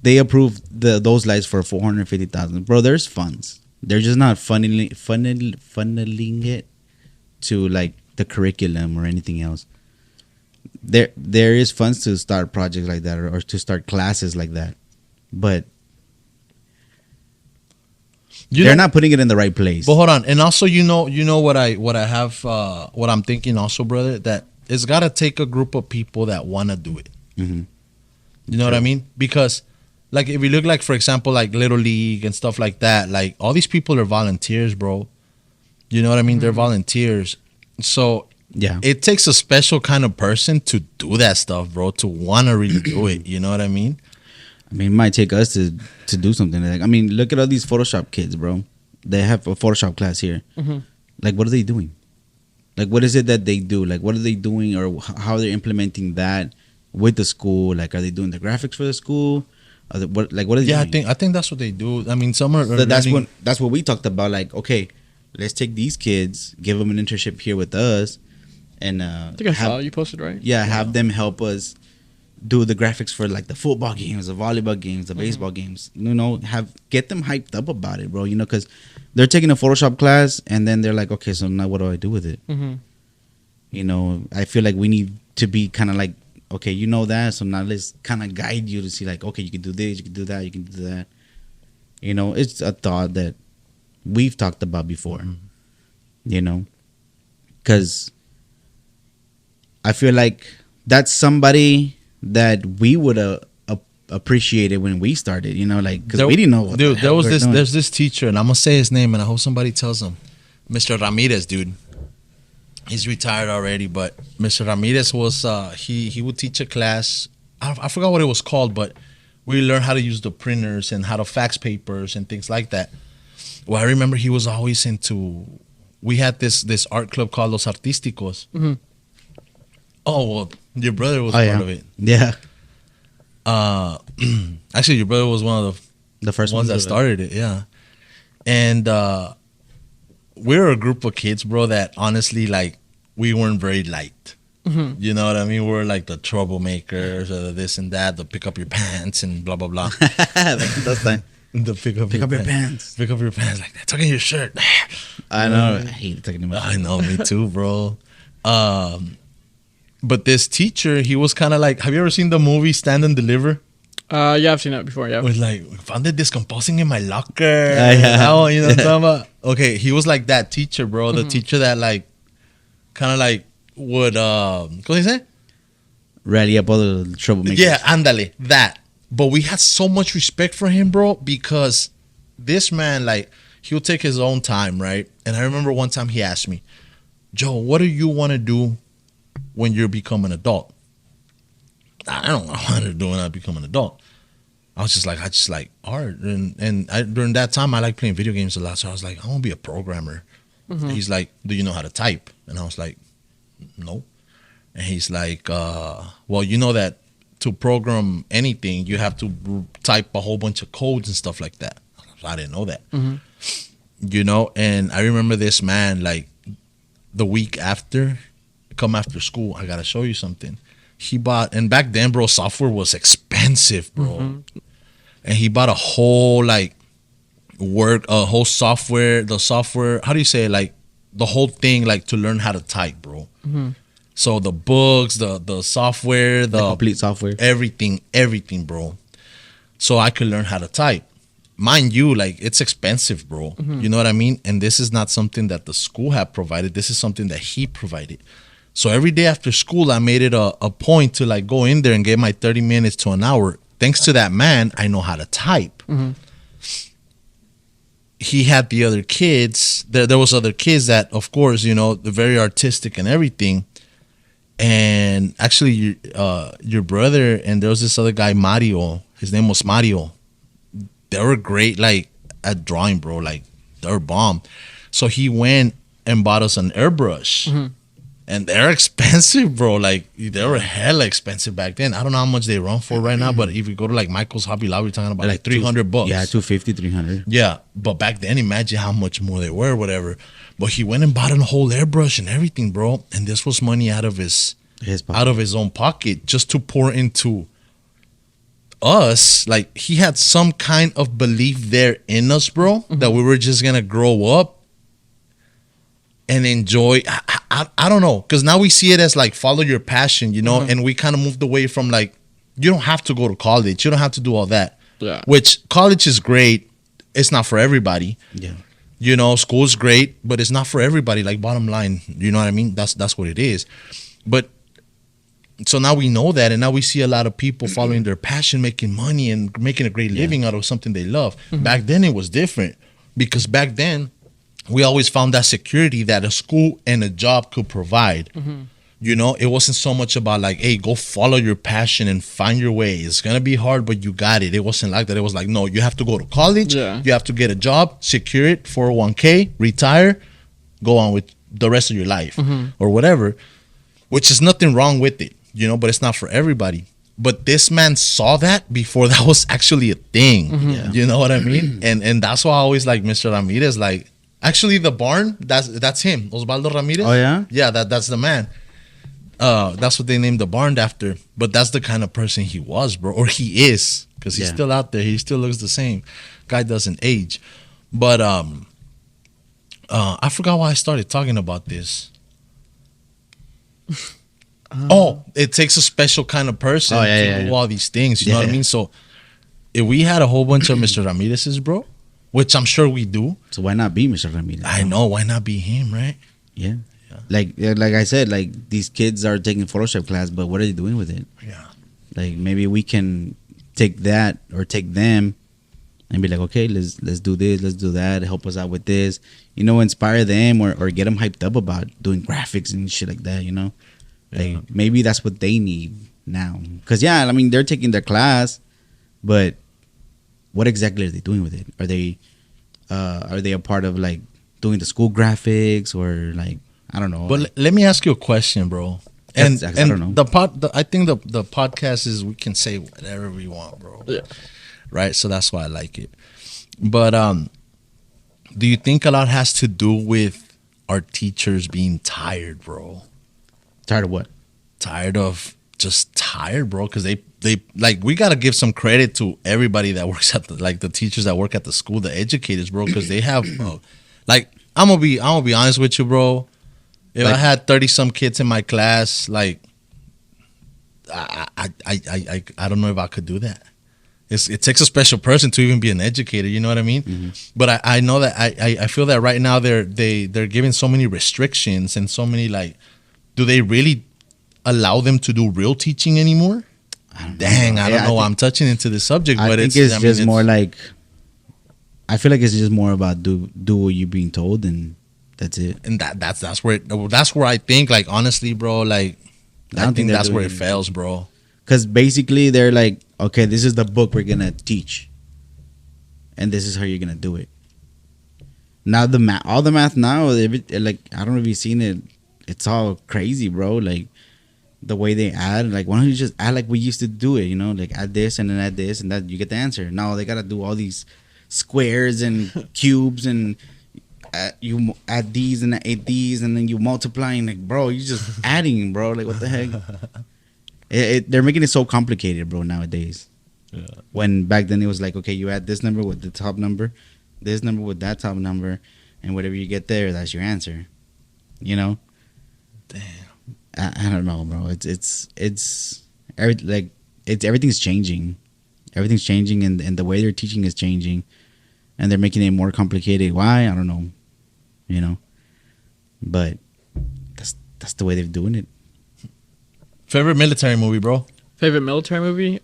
they approved those lights for $450,000. Bro, there's funds. They're just not funneling it to like the curriculum or anything else. There is funds to start projects like that or to start classes like that, but they're not putting it in the right place. But hold on, and also you know what I have what I'm thinking also, brother, that it's got to take a group of people that want to do it. Mm-hmm. You know what I mean? Because like if you look like, for example, like Little League and stuff like that, like all these people are volunteers, bro. You know what I mean? They're volunteers. So Yeah, it takes a special kind of person to do that stuff, bro, to want to really do it. You know what I mean? I mean, it might take us to do something like. I mean, look at all these Photoshop kids, bro. They have a Photoshop class here. Mm-hmm. Like, what are they doing? Like, what is it that they do? Like, what are they doing, or how they're implementing that with the school? Like, are they doing the graphics for the school? Are they, what are they Yeah, doing? I think that's what they do. I mean, some are. That's learning- what we talked about. Like, okay, let's take these kids, give them an internship here with us, and I think I saw you posted, right? have them help us do the graphics for like the football games, the volleyball games, the baseball games. You know, get them hyped up about it, bro. You know, because they're taking a Photoshop class and then they're like, okay, so now what do I do with it? Mm-hmm. You know, I feel like we need to be kind of like, okay, you know that, so now let's kind of guide you to see like, okay, you can do this, you can do that, you can do that. You know, it's a thought that we've talked about before. You know, because I feel like that's somebody that we would appreciate it when we started. You know, like because we didn't know. What Dude, the hell we're doing. there's this teacher, and I'm gonna say his name, and I hope somebody tells him, Mr. Ramirez, dude. He's retired already, but Mr. Ramirez was he would teach a class. I forgot what it was called, but we learned how to use the printers and how to fax papers and things like that. Well, I remember he was always into. We had this art club called Los Artísticos. Mm-hmm. Oh well, your brother was part of it. Yeah, Actually, your brother was one of the first ones that of it. started it, yeah. And we're a group of kids, bro, that honestly, like, we weren't very liked. Mm-hmm. You know what I mean? We're like the troublemakers or the this and that, the pick up your pants and blah, blah, blah. That's time. The Pick up your pants. Pick up your pants like that. Tuck in your shirt. I know. I hate talking about. I know, me too, bro. But this teacher, he was kind of like, have you ever seen the movie Stand and Deliver? Yeah, I've seen it before. Yeah. It was like, found it decomposing in my locker. Yeah. Now, you know what I'm talking about? Okay, he was like that teacher, bro. The teacher that like, kind of like would, ¿cómo se dice? Rally up all the troublemakers. Yeah, ándale, that. But we had so much respect for him, bro, because this man, like, he'll take his own time, right? And I remember one time he asked me, Joe, what do you want to do when you become an adult? I don't know what I want to do when I become an adult. I just like art. And during that time, I like playing video games a lot. So I was like, I want to be a programmer. He's like, do you know how to type? And I was like, no. And he's like, well, you know that to program anything, you have to type a whole bunch of codes and stuff like that. I didn't know that. You know, and I remember this man, like, the week after, come after school, I got to show you something. He bought, and back then, bro, software was expensive, bro. And he bought a whole, like, whole software, the software, how do you say it? Like, the whole thing, like, to learn how to type, bro. So the books, the software, the complete software, everything, bro. So I could learn how to type. Mind you, like, it's expensive, bro. You know what I mean? And this is not something that the school had provided. This is something that he provided. So every day after school, I made it a point to, like, go in there and get my 30 minutes to an hour. Thanks to that man, I know how to type. He had the other kids. There was other kids that, of course, you know, they're very artistic and everything. And actually, your brother and there was this other guy, Mario. His name was Mario. They were great, like, at drawing, bro. Like, they were bomb. So he went and bought us an airbrush. And they're expensive, bro. Like, they were hella expensive back then. I don't know how much they run for right now, but if you go to, like, Michael's Hobby Lobby, you're talking about, like, $300. Yeah, 250, 300. Yeah, but back then, imagine how much more they were, whatever. But he went and bought a whole airbrush and everything, bro. And this was money out of his own pocket just to pour into us. Like, he had some kind of belief there in us, bro, that we were just gonna grow up and enjoy. I don't know, because now we see it as, like, follow your passion, you know. And we kind of moved away from, like, you don't have to go to college, you don't have to do all that. Yeah. Which college is great, it's not for everybody. Yeah. You know, school's great, but it's not for everybody. Like, bottom line, you know what I mean? That's what it is. But so now we know that, and now we see a lot of people following their passion, making money and making a great living out of something they love. Back then it was different, because back then we always found that security that a school and a job could provide. You know, it wasn't so much about, like, hey, go follow your passion and find your way. It's going to be hard, but you got it. It wasn't like that. It was like, no, you have to go to college. Yeah. You have to get a job, secure it, 401k, retire, go on with the rest of your life or whatever, which is nothing wrong with it, you know, but it's not for everybody. But this man saw that before that was actually a thing. You know what I mean? And that's why I always like Mr. Ramirez. Like, actually, the barn, that's him, Osvaldo Ramirez. Oh, yeah? Yeah, that's the man. That's what they named the barn after. But that's the kind of person he was, bro. Or he is, because he's still out there. He still looks the same. Guy doesn't age. But I forgot why I started talking about this. It takes a special kind of person to do all these things. You know what I mean? So if we had a whole bunch of Mr. Ramirez's, bro, which I'm sure we do. So why not be Mr. Ramirez? I know. Why not be him, right? Yeah. Like I said, like, these kids are taking Photoshop class, but what are they doing with it? Yeah. Like, maybe we can take that or take them and be like, okay, let's do this, let's do that, help us out with this, you know, inspire them or get them hyped up about doing graphics and shit like that, you know. Like, maybe that's what they need now. Because, yeah, I mean, they're taking their class, but what exactly are they doing with it? Are they a part of, like, doing the school graphics or, like, I don't know. But let me ask you a question, bro. And I don't know. I think the podcast is, we can say whatever we want, bro. Yeah. Right? So that's why I like it. But do you think a lot has to do with our teachers being tired, bro? Tired of what? Tired of just tired, bro, because they like we gotta give some credit to everybody that works at the teachers that work at the school, the educators, bro, because they have like I'm gonna be honest with you, bro. If Like- I had 30 some kids in my class, like I don't know if I could do that. It takes a special person to even be an educator. You know what I mean? Mm-hmm. But I know that I feel that right now they're giving so many restrictions and so many like, do they really allow them to do real teaching anymore? Dang, I don't know why I'm touching into the subject, I but think it's it's just more like. I feel like it's just more about do what you're being told, and that's it. and that's where I think, like, honestly, bro, like I I don't think think they're that's where doing it it. fails, bro. Because basically they're like, okay, this is the book we're gonna teach, and this is how you're gonna do it. Now all the math now, like I don't know if you've seen it. It's all crazy, bro. Like the way they add, like why don't you just add like we used to do it? You know, like add this and then add this, and that you get the answer. Now they gotta do all these squares and cubes and. You add these and add these and then you multiplying, like, bro, you just adding, bro, like what the heck. They're making it so complicated, bro, nowadays. Yeah. When back then it was like, okay, you add this number with the top number, this number with that top number, and whatever you get there, that's your answer. You know? Damn. I don't know, bro. Everything's changing. Everything's changing, and the way they're teaching is changing, and they're making it more complicated. Why? I don't know. You know, but that's the way they're doing it. Favorite military movie, bro? Favorite military movie?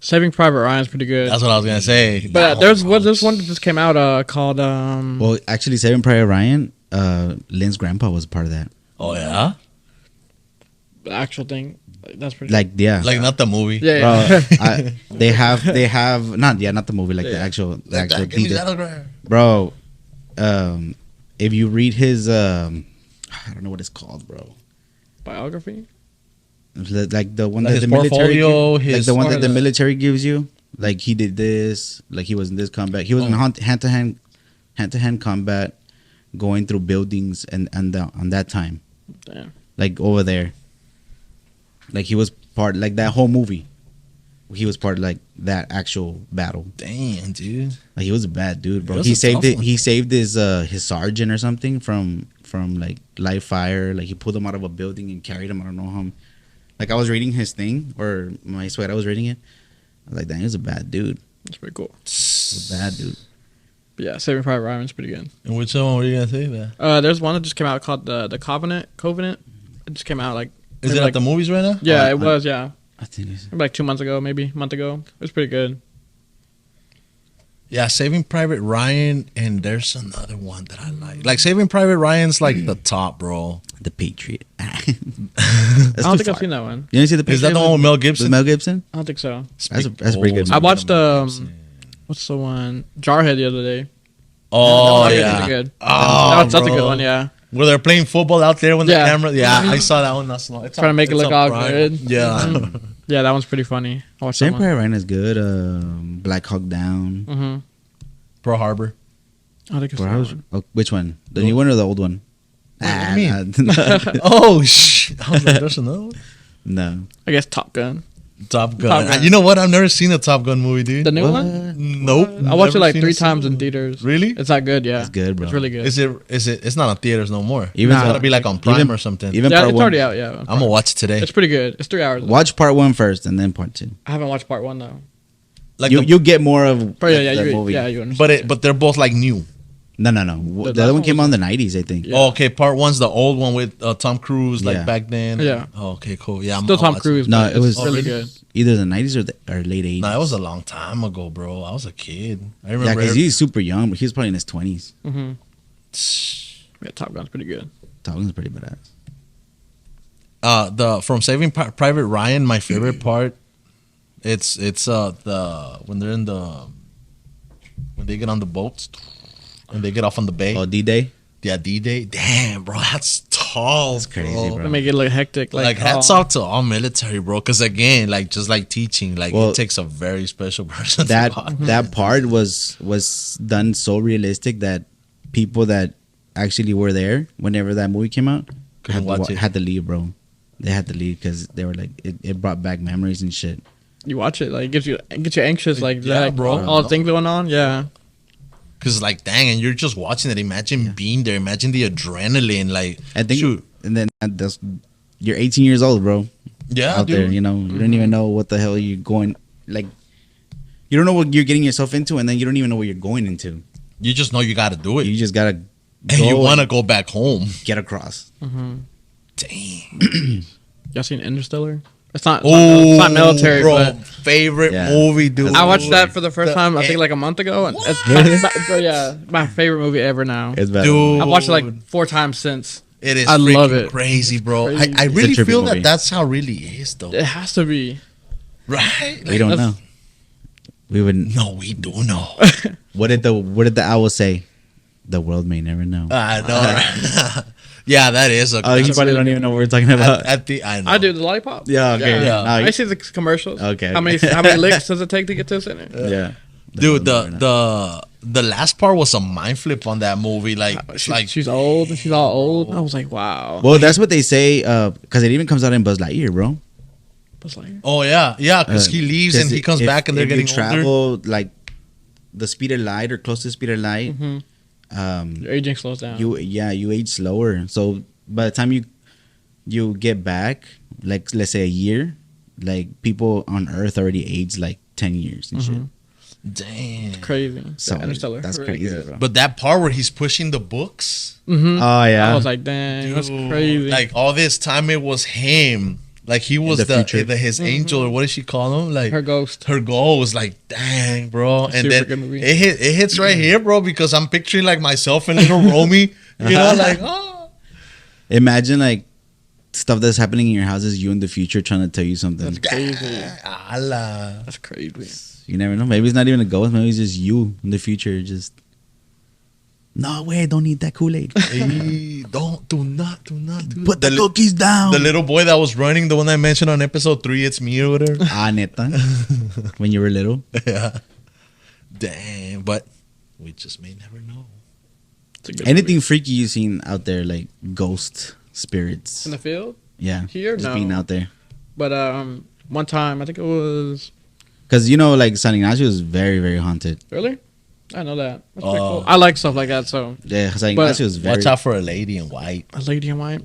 Saving Private Ryan's pretty good. That's what I was gonna say. But there's one that just came out called Well, actually, Saving Private Ryan, Lynn's grandpa was a part of that. Oh yeah, the actual thing. That's pretty. Like, yeah, like not the movie. yeah. bro, they have not the movie, like the Yeah. actual Give me detail. that autograph. Bro. If you read his I don't know what it's called, bro. Biography. Like the one Like that his the military portfolio, like his the one that the part of military gives you. Like he did this, like he was in this combat. He was in hand to hand combat, going through buildings and on that time. Damn. Like over there. Like he was part, like that whole movie. He was part of like that actual battle. Damn, dude. Like he was a bad dude, bro. He was He a saved tough it. one. He saved his sergeant or something from like live fire. Like he pulled him out of a building and carried him. I don't know how. Like I was reading his thing or my sweat. I was reading it. I was like, dang, he was a bad dude. That's pretty cool. He was a bad dude. But yeah, Saving Private Ryan's pretty good. And which one were you gonna say, man? There's one that just came out called the Covenant. It just came out like. Is maybe it like at the movies right now? Yeah, Oh, it was. Yeah, I think it's maybe like 2 months ago, maybe a month ago. It was pretty good. Yeah, Saving Private Ryan, and there's another one that I like. Like Saving Private Ryan's like the top, bro. The Patriot. I don't think I've seen that one. You didn't see the Patriot? Is that the one with Mel Gibson? With Mel Gibson? I don't think so. That's pretty good. I watched what's the one Jarhead the other day. Oh Jarhead's yeah. pretty good. Oh, That's a bro. good one. Yeah. Where they're playing football out there when the Yeah. camera. Yeah, I saw that one. That's long. Trying to make it look all good. Yeah. Yeah, that one's pretty funny. I watched that Saving one. Private Ryan is good. Black Hawk Down. Mm-hmm. Pearl Harbor. I think it's Or that how was- one. oh, which one? The new one or the old one? What do you Nah, Oh shit! I was like, there's another one. no. I guess Top Gun. Top Gun. Top Gun. You know what? I've never seen a Top Gun movie, dude. The new What? one? Nope. I watched it Never like seen 3 a single times in one. theaters. Really? It's that good, yeah. It's good, bro. It's really good. Is it? It's not on theaters no more. Even It's Nah. gotta be like on Prime even- or something. Even yeah, part it's one. already out, yeah. I'm gonna watch it today. It's pretty good. It's 3 hours. Watch part 1 first and then part 2. I haven't watched part 1 though. Like, You get more of But yeah, the you, movie. yeah, you understand. but they're both like new. No. The last other one one came was- out in the 90s, I think. Yeah. Oh, okay. Part one's the old one with Tom Cruise, like Yeah. back then. Yeah. Oh, okay, cool. Yeah, Still I'll Tom watch Cruise. No, but it was it's really really? good. either the 90s or late 80s. No, it was a long time ago, bro. I was a kid. I Yeah, remember. because he's super young, but he was probably in his 20s. Mm-hmm. Yeah, Top Gun's pretty good. Talking's pretty badass. The from Saving Private Ryan, my favorite part. It's the when they're in the when they get on the boats and they get off on the bay. Oh, D-Day? Yeah, D-Day. Damn, bro, that's tall. That's crazy, bro. They make it look hectic. Like hats off to all military, bro. Because again, like just like teaching, like Well, it takes a very special person. That to watch. that part was done so realistic that people that actually were there whenever that movie came out Couldn't watch it. had to leave, bro. they had to leave because they were like it brought back memories and shit. You watch it, like it gets you anxious, like Yeah, that, bro. all the things going on. Yeah, Cause like, dang, and you're just watching it. Imagine being there. Imagine the adrenaline. Like, I think, shoot, and then you're 18 years old, bro. yeah, Out dude. there, you know, you don't even know what the hell you're going. Like, you don't know what you're getting yourself into, and then you don't even know what you're going into. You just know you got to do it, You just gotta and you go want to and go back home. get across. Dang. y'all seen Interstellar? It's not military, bro, but favorite Yeah. movie, dude. I watched that for the first time. I think eh, like a month ago, and it's my favorite movie ever now. It's better. Dude. I've watched it like 4 times since. It is I freaking love it. crazy, bro. Crazy. I It's really a trippy feel movie. that that's how it really is, though. It has to be. Right? We don't know. that's- We would. No, we do know. What did the owl say? The world may never know. I know. Right? Yeah, that is a. Oh, you probably don't even know what we're talking about. I know. I do the lollipop. Yeah, okay. Yeah. No, I see the commercials. Okay, How many licks does it take to get to the center? yeah. Dude, the last part was a mind flip on that movie. Like, She's old and she's all old. I was like, wow. Well, that's what they say. Because it even comes out in Buzz Lightyear, bro. Buzz Lightyear. oh yeah, because he leaves and he comes back and they're if getting you older. travel like the speed of light or close to the speed of light. Your aging slows down. You age slower. So by the time you get back, like let's say a year, like people on Earth already aged like 10 years and shit. Damn. Crazy. So Interstellar. that's Really crazy, good. bro. But that part where he's pushing the books, Oh yeah, I was like, dang, that's dude, crazy. like all this time it was him. Like he was the future. his angel, or what did she call him? Like her ghost. her goal was like, dang, bro. And Super then good movie. it hits right here, bro, because I'm picturing like myself and little Romy, you know, like, oh. imagine like stuff that's happening in your house is you in the future trying to tell you something. That's crazy. Allah. That's crazy. You never know. Maybe it's not even a ghost. Maybe it's just you in the future. Just no way. Don't eat that Kool-Aid. Hey, do not do Put the cookies down. The little boy that was running, the one I mentioned on episode 3, it's me or whatever. Neta. When you were little. Yeah. Damn, but we just may never know. It's a good Anything movie. freaky you seen out there, like ghost spirits? In the field? Yeah. Here? Just No. being out there. But one time, I think it was. Because you know, like San Ignacio is very, very haunted. Really? I know that. That's pretty Oh. cool. I like stuff like that, so. Yeah, San But Ignacio is very. Watch out for a lady in white. A lady in white?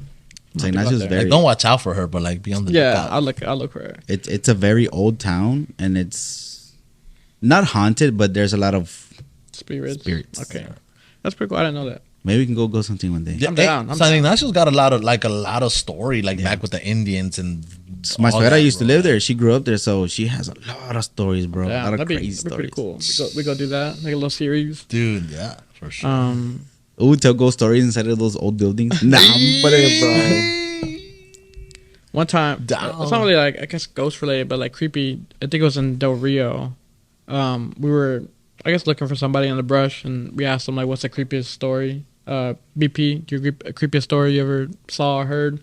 San Ignacio is Like, very. Like, don't watch out for her, but like be on the Yeah, lookout. I'll look for her. It's a very old town, and it's not haunted, but there's a lot of. Spirits. Spirits. Okay. That's pretty cool. I didn't know that. Maybe we can go something one day. I'm down, I'm San down. Ignacio's got a lot of story, like back with the Indians and My all suegra that, used to bro. live there. She grew up there, so she has a lot of stories, bro. Yeah, a lot of that'd be crazy pretty stories. cool. We go do that. Make a little series. Dude, yeah, for sure. Ooh, tell ghost stories inside of those old buildings. Nah, bro. One time, Down. it's not really like I guess ghost related, but like creepy. I think it was in Del Rio. We were, I guess, looking for somebody in the brush, and we asked them like, "What's the creepiest story?" BP, creepiest story you ever saw or heard?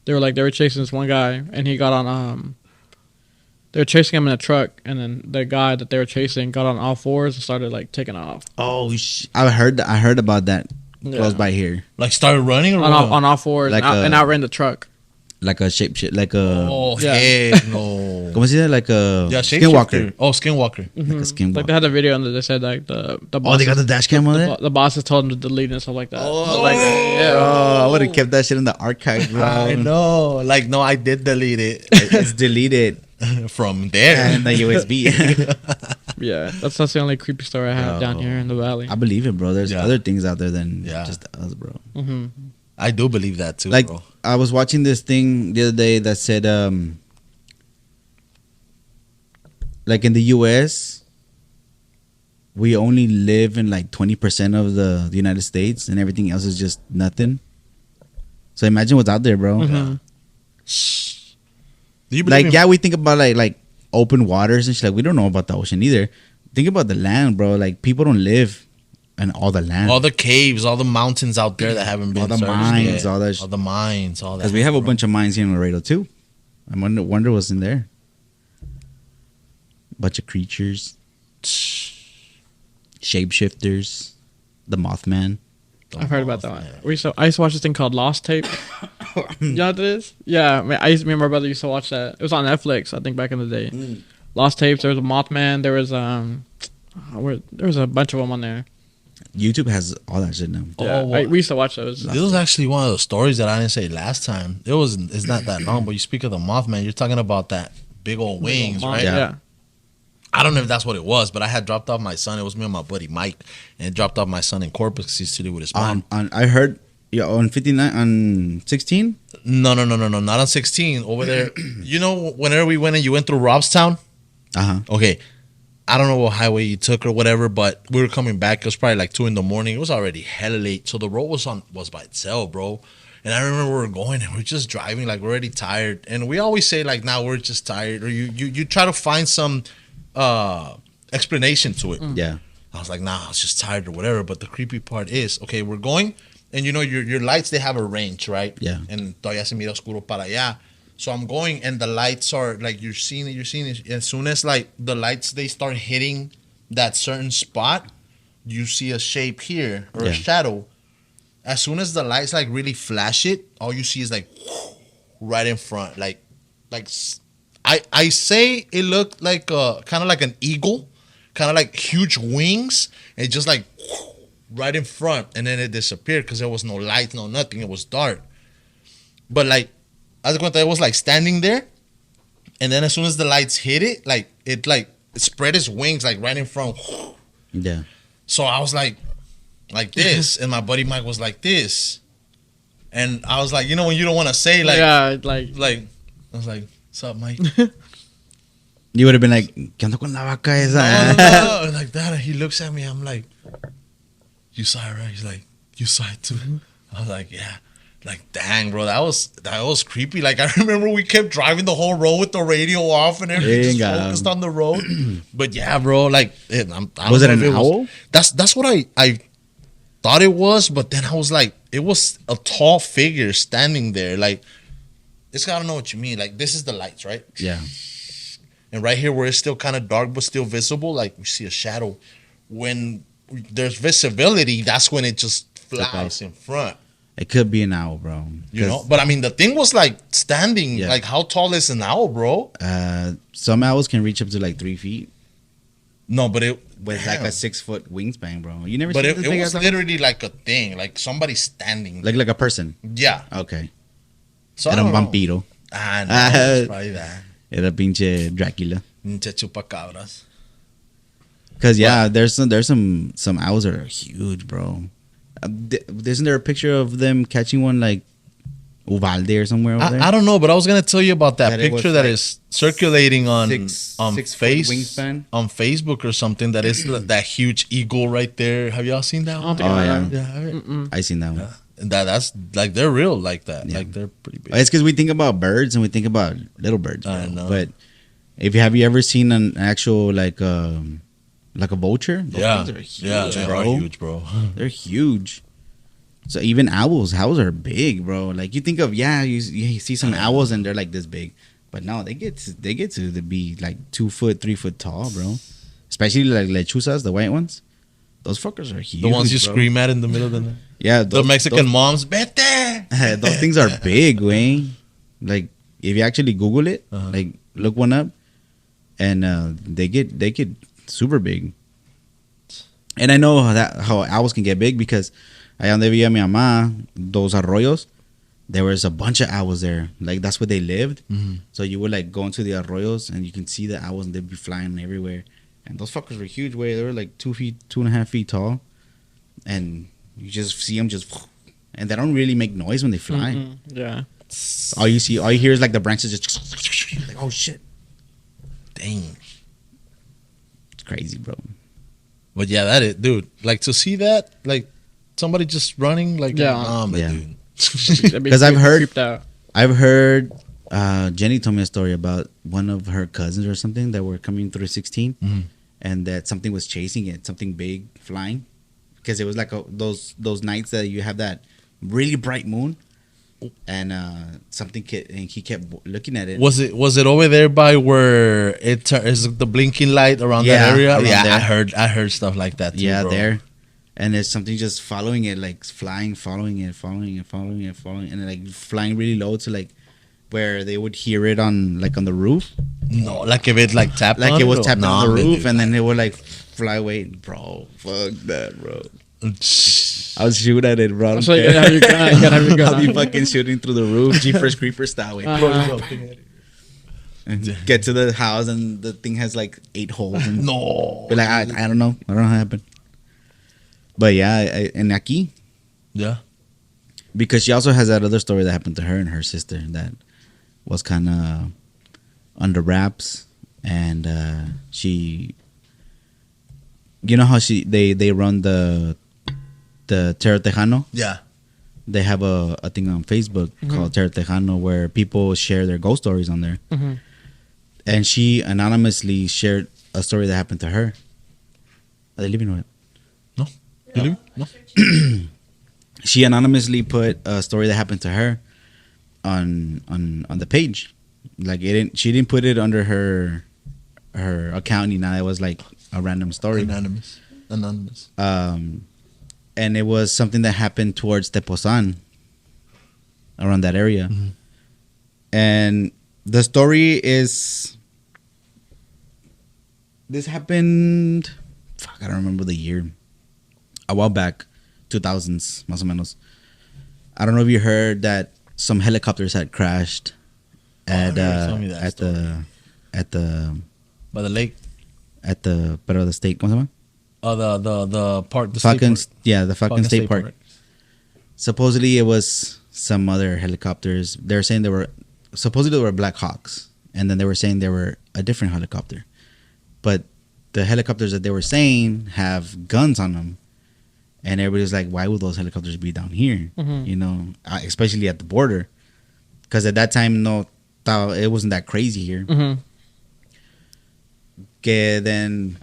They were like they were chasing this one guy, and he got on. They were chasing him in a truck, and then the guy that they were chasing got on all fours and started like taking off Oh, I heard about that close Yeah. by here. Like started running or what? on all fours Like and outran the truck. Like a shape shit, like a. Oh Yeah. heck no. ¿Cómo se dice? Like a Yeah, skinwalker. shapeshifter. Oh, skinwalker. Like a skinwalker. Like they had a video and they said like the Oh, they got the dash cam on the, it. the bosses told him to delete and stuff like that. Oh, like Oh, I would have kept that shit in the archive, bro. I know. Like no, I did delete it It's deleted from there. and the USB. yeah, that's the only creepy story I have down here in the valley. I believe it, bro. There's Yeah. other things out there than Yeah. just us, bro. hmm I do believe that too, Like bro. I was watching this thing the other day that said, like in the U.S., we only live in like 20% of the United States, and everything else is just nothing. So imagine what's out there, bro. Mhm. Do you believe Like, yeah, we think about like open waters and shit. Like, we don't know about the ocean either. Think about the land, bro. Like, people don't live in all the land. all the caves, all the mountains out there that haven't been All the searched mines, yet. all that all the mines, all that. Because we have a bro. bunch of mines here in Laredo too. I wonder what's in there. Bunch of creatures, shapeshifters, the Mothman. I've heard about that one. I used to watch this thing called Lost Tape. You know what it is? Yeah, man, me and my brother used to watch that. It was on Netflix, I think, back in the day. Lost Tapes. There was a Mothman. There was there was a bunch of them on there. YouTube has all that shit now. Yeah, well, we used to watch those. this was actually one of the stories that I didn't say last time. It's not that long, but you speak of the Mothman, you're talking about that big old wings, right? Yeah. I don't know if that's what it was, but I had dropped off my son. It was me and my buddy Mike, and dropped off my son in Corpus because he used to live with his mom. I heard on 59 on 16. No, not on 16. Over there, you know, whenever we went and you went through Robstown. Okay, I don't know what highway you took or whatever, but we were coming back. It was probably like 2 a.m. It was already hella late, so the road was by itself, bro. And I remember we were going and we are just driving, like we're already tired. And we always say like, "Now we're just tired," or you try to find some explanation to it. Yeah. I was like, "Nah, I was just tired or whatever." But the creepy part is, okay, we're going, and you know your lights, they have a range, right? Yeah. And todavía se mira oscuro para allá. So I'm going, and the lights are like you're seeing it. As soon as like the lights they start hitting that certain spot, you see a shape here or a shadow. As soon as the lights like really flash it, all you see is like right in front, like I say it looked like kind of like an eagle, kind of like huge wings, and just like right in front, and then it disappeared because there was no lights, no nothing. It was dark, but like. As it was like standing there, and then as soon as the lights hit it, it spread its wings like right in front. Yeah. So I was like this, and my buddy Mike was like this, and I was like, you know, when you don't want to say like, yeah, I was like, "What's up, Mike?" You would have been like, "¿Qué onda con la vaca esa?" No, like that. And he looks at me. I'm like, "You saw it, right?" He's like, "You saw it too." I was like, "Yeah." Like, dang, bro, that was creepy. Like, I remember we kept driving the whole road with the radio off and everything, just focused on the road. But yeah, bro, like, Was it an owl? That's what I thought it was, but then I was like, it was a tall figure standing there. Like, it's gotta know what you mean. Like, this is the lights, right? Yeah. And right here, where it's still kind of dark but still visible, like we see a shadow. When there's visibility, that's when it just flies in front. It could be an owl, bro. You know, but I mean, the thing was like standing. Yeah. Like, how tall is an owl, bro? Some owls can reach up to like 3 feet No, but it with like a 6 foot wingspan, bro. You never. But seen it was literally like a thing, like somebody standing. like a person. Yeah. Okay. So I Era un don't know. vampiro. Ah, no, it's probably that. Era pinche Dracula. Pinche chupacabras. Cause yeah, there's some owls that are huge, bro. Isn't there a picture of them catching one like Uvalde or somewhere over there? I don't know, but I was gonna tell you about that That it was picture that like is circulating on 6 foot wingspan? on Facebook or something. That is that huge eagle right there. Have y'all seen that? I don't One? think Oh, I yeah. have. Yeah, I seen that one. and that's like they're real like that. Yeah. Like they're pretty big. It's because we think about birds and we think about little birds. I bro. know. But have you ever seen an actual like a vulture? Those Yeah, things are huge, yeah, they bro. are huge, bro. They're huge. So even owls are big, bro. Like you think of you see some owls and they're like this big, but no, they get to be like 2 foot, 3 foot tall, bro. Especially like lechuzas, the white ones. Those fuckers are huge. The ones you bro. scream at in the middle of the night. Yeah, The Mexican moms, vete. those things are big, way. Like if you actually Google it, like look one up, and they get super big. And I know how owls can get big because allá donde vivía mi mamá, those arroyos, there was a bunch of owls there. Like that's where they lived. Mm-hmm. So you would like go into the arroyos and you can see the owls and they'd be flying everywhere. And those fuckers were huge. Way they were like 2.5 feet tall, and you just see them and they don't really make noise when they fly. Yeah. All you hear is like the branches just like, oh shit, Dang. it's crazy, bro. But yeah, that is, dude. Like to see that, like somebody just running, like Yeah. but Yeah. dude. Because I've heard- creeped out. I've heard Jenny told me a story about one of her cousins or something that were coming through 16, and that something was chasing it, something big flying, because it was like those nights that you have that really bright moon, and he kept looking at it. Was it over there by where is the blinking light around that area? around Yeah, there. I heard stuff like that too. Yeah, bro. there. and there's something just following it, like flying, following it, and like flying really low to like where they would hear it on like on the roof, No, like if it like tapped like on it was or- tapping no, on the I'm roof, busy. and then it would like fly away, bro. Fuck that, bro. I'll shoot at it, bro. So you gotta have your gun. You gotta have your gun. I'll be on. fucking shooting through the roof, Jeepers Creepers style way. And get to the house and the thing has like 8 holes. And No. be like, I don't know. I don't know how it happened. But yeah, and aquí, Yeah. because she also has that other story that happened to her and her sister that was kind of under wraps. And she, you know how they run the Terra Tejano? Yeah. They have a thing on Facebook called Terra Tejano where people share their ghost stories on there. Mhm. And she anonymously shared a story that happened to her. Are they leaving or what? No. Really? No. She anonymously put a story that happened to her on the page. Like she didn't put it under her account. It was like a random story. Anonymous. And it was something that happened towards Tepozan, around that area. Mhm. And the story is, this happened, fuck, I don't remember the year, a while back, 2000s, más o menos. I don't know if you heard that some helicopters had crashed at tell me that By the lake. pero the state, ¿cómo se llama? The park. The state Falcon, park. yeah, the Falcon State Park. Park. Supposedly it was some other helicopters. They were saying supposedly they were Black Hawks, and then they were saying they were a different helicopter. But the helicopters that they were saying have guns on them, and everybody was like, "Why would those helicopters be down here?" Mhm. You know, especially at the border, because at that time, it wasn't that crazy here. Mhm. Que then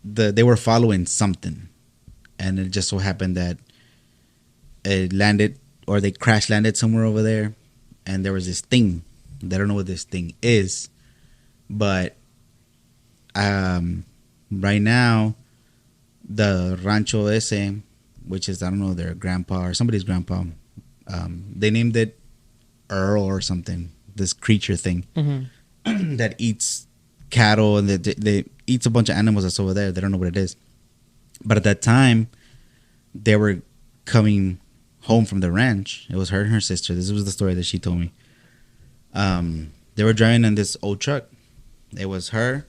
they were following something, and it just so happened that it landed, or they crash landed somewhere over there, and there was this thing. They don't know what this thing is, but right now the rancho ese, which is, I don't know, their grandpa or somebody's grandpa, they named it Earl or something, this creature thing Mhm. that eats cattle, and they eats a bunch of animals that's over there. They don't know what it is. But at that time, they were coming home from the ranch. It was her and her sister. This was the story that she told me. They were driving in this old truck. It was her,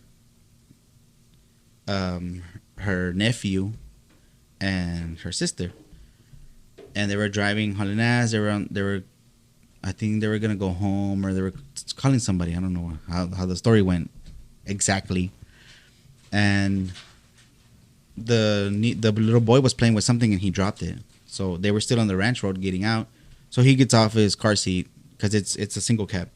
her nephew, and her sister. And they were driving hauling ass. I think they were gonna go home, or they were calling somebody. I don't know how the story went exactly. And the little boy was playing with something, and he dropped it. So they were still on the ranch road getting out. So he gets off his car seat, because it's a single cab.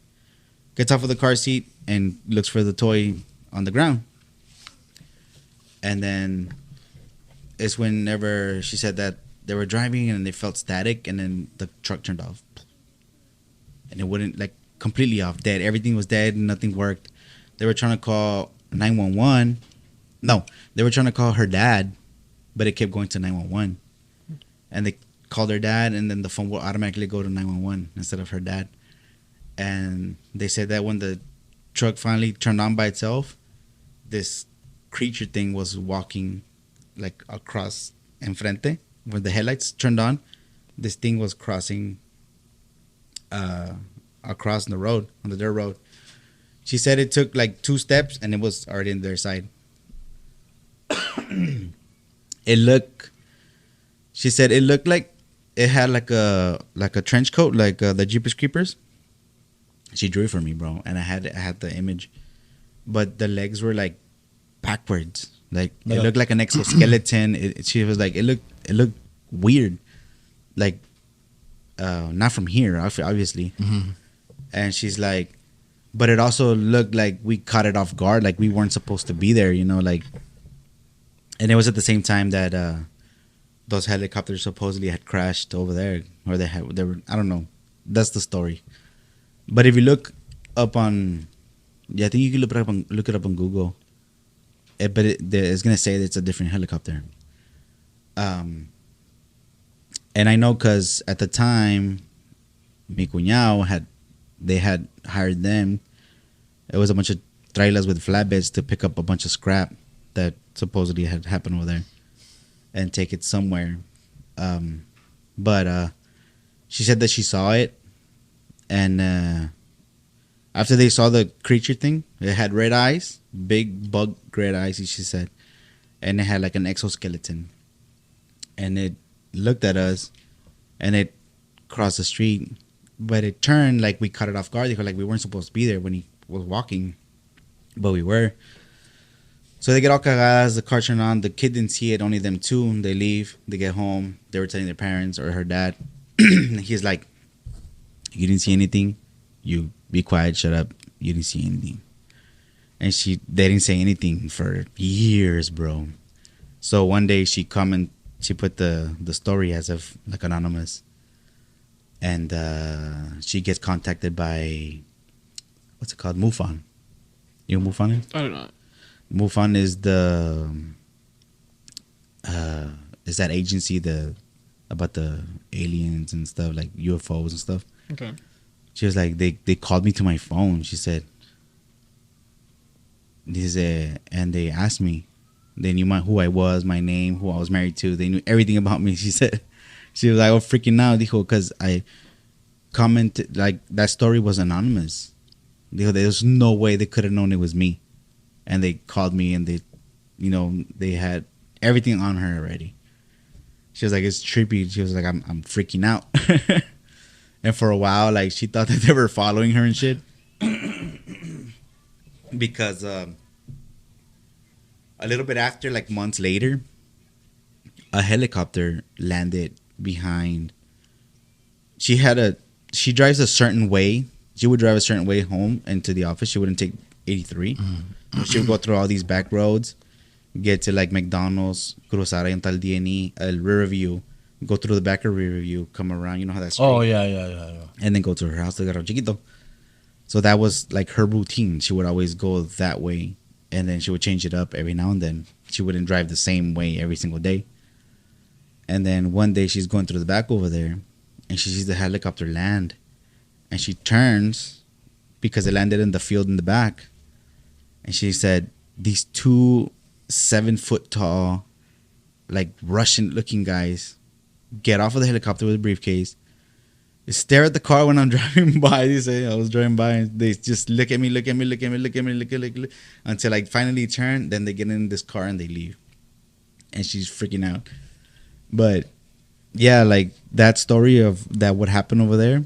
Gets off of the car seat and looks for the toy on the ground. And then it's whenever she said that they were driving and they felt static, and then the truck turned off. And it wouldn't, like, completely off, dead. Everything was dead, nothing worked. They were trying to call 911. No, they were trying to call her dad, but it kept going to 911. And they called her dad, and then the phone will automatically go to 911 instead of her dad. And they said that when the truck finally turned on by itself, this creature thing was walking, like, across enfrente. When the headlights turned on, this thing was crossing across the road, on the dirt road. She said it took like 2 steps and it was already on their side. She said it looked like it had like a trench coat, like the Jeepers Creepers. She drew it for me, bro, and I had the image, but the legs were like backwards. Like it looked like an exoskeleton. She was like, it looked weird, like not from here, obviously. Mm-hmm. And she's like, but it also looked like we caught it off guard, like we weren't supposed to be there, you know, like. And it was at the same time that those helicopters supposedly had crashed over there, or they were, I don't know. That's the story. But if you look up on, I think you can look it up on Google. But it's gonna say that it's a different helicopter. Um, and I know because at the time, mi cuñado had hired them. It was a bunch of trailers with flatbeds to pick up a bunch of scrap that supposedly had happened over there and take it somewhere. But she said that she saw it, and after they saw the creature thing, it had red eyes, big bug red eyes. She said, and it had like an exoskeleton, and it looked at us, and it crossed the street, but it turned like we caught it off guard. Like we weren't supposed to be there when he was walking, but we were. So they get all cagadas, the car turned on, the kid didn't see it, only them two. They leave, they get home, they were telling their parents or her dad. He's like, you didn't see anything? You be quiet, shut up. You didn't see anything. And they didn't say anything for years, bro. So one day she put the story as of like anonymous. And she gets contacted by, what's it called? MUFON. You know what MUFON is? I don't know. MUFON is is that agency about the aliens and stuff, like UFOs and stuff. Okay. She was like, they called me to my phone. She said, and they asked me. They knew who I was, my name, who I was married to. They knew everything about me. She said, she was like, oh, freaking out, dijo, because I commented, like, that story was anonymous. Dijo, there's no way they could have known it was me. And they called me, and they had everything on her already. She was like, it's trippy. She was like, I'm freaking out. And for a while, like, she thought that they were following her and shit. Because a little bit after, like months later, a helicopter landed behind. She drives a certain way. She would drive a certain way home and to the office. She wouldn't take 83. She would go through all these back roads, get to like McDonald's, cruzar en tal DNE, Riverview, go through the back of Riverview, come around. You know how that's. Oh yeah. And then go to her house, de Garro Chiquito. So that was like her routine. She would always go that way, and then she would change it up every now and then. She wouldn't drive the same way every single day. And then one day she's going through the back over there, and she sees the helicopter land, and she turns because it landed in the field in the back. And she said, these two 7-foot tall, like Russian-looking guys get off of the helicopter with a briefcase, stare at the car when I'm driving by. They say I was driving by, and they just look at me, until I finally turn. Then they get in this car and they leave, and she's freaking out. But yeah, like that story of that what happened over there.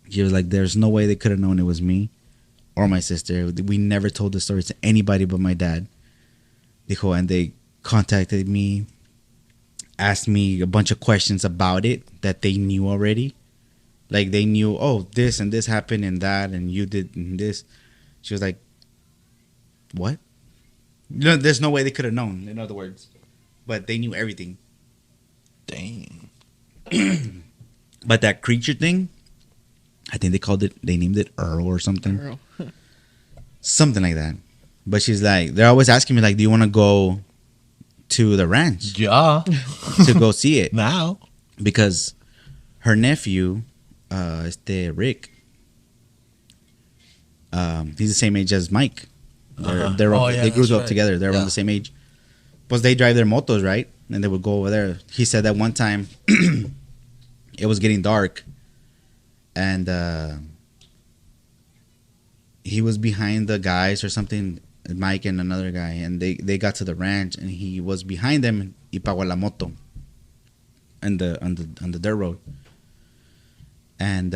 She was like, "There's no way they could have known it was me or my sister. We never told the story to anybody but my dad." Dijo, and they contacted me, asked me a bunch of questions about it that they knew already. Like they knew, oh, this and this happened and that, and you did this. She was like, what? No, there's no way they could have known, in other words. But they knew everything. Dang. But that creature thing, I think they named it Earl or something. Earl. Something like that. But she's like, they're always asking me, like, do you want to go to the ranch Yeah. to go see it? Now. Because her nephew, Rick, he's the same age as Mike. They grew up together. They're around the same age. Plus, they drive their motos, right? And they would go over there. He said that one time it was getting dark, and he was behind the guys or something, Mike and another guy, and they got to the ranch, and he was behind them, y pagó la moto, on the dirt road, and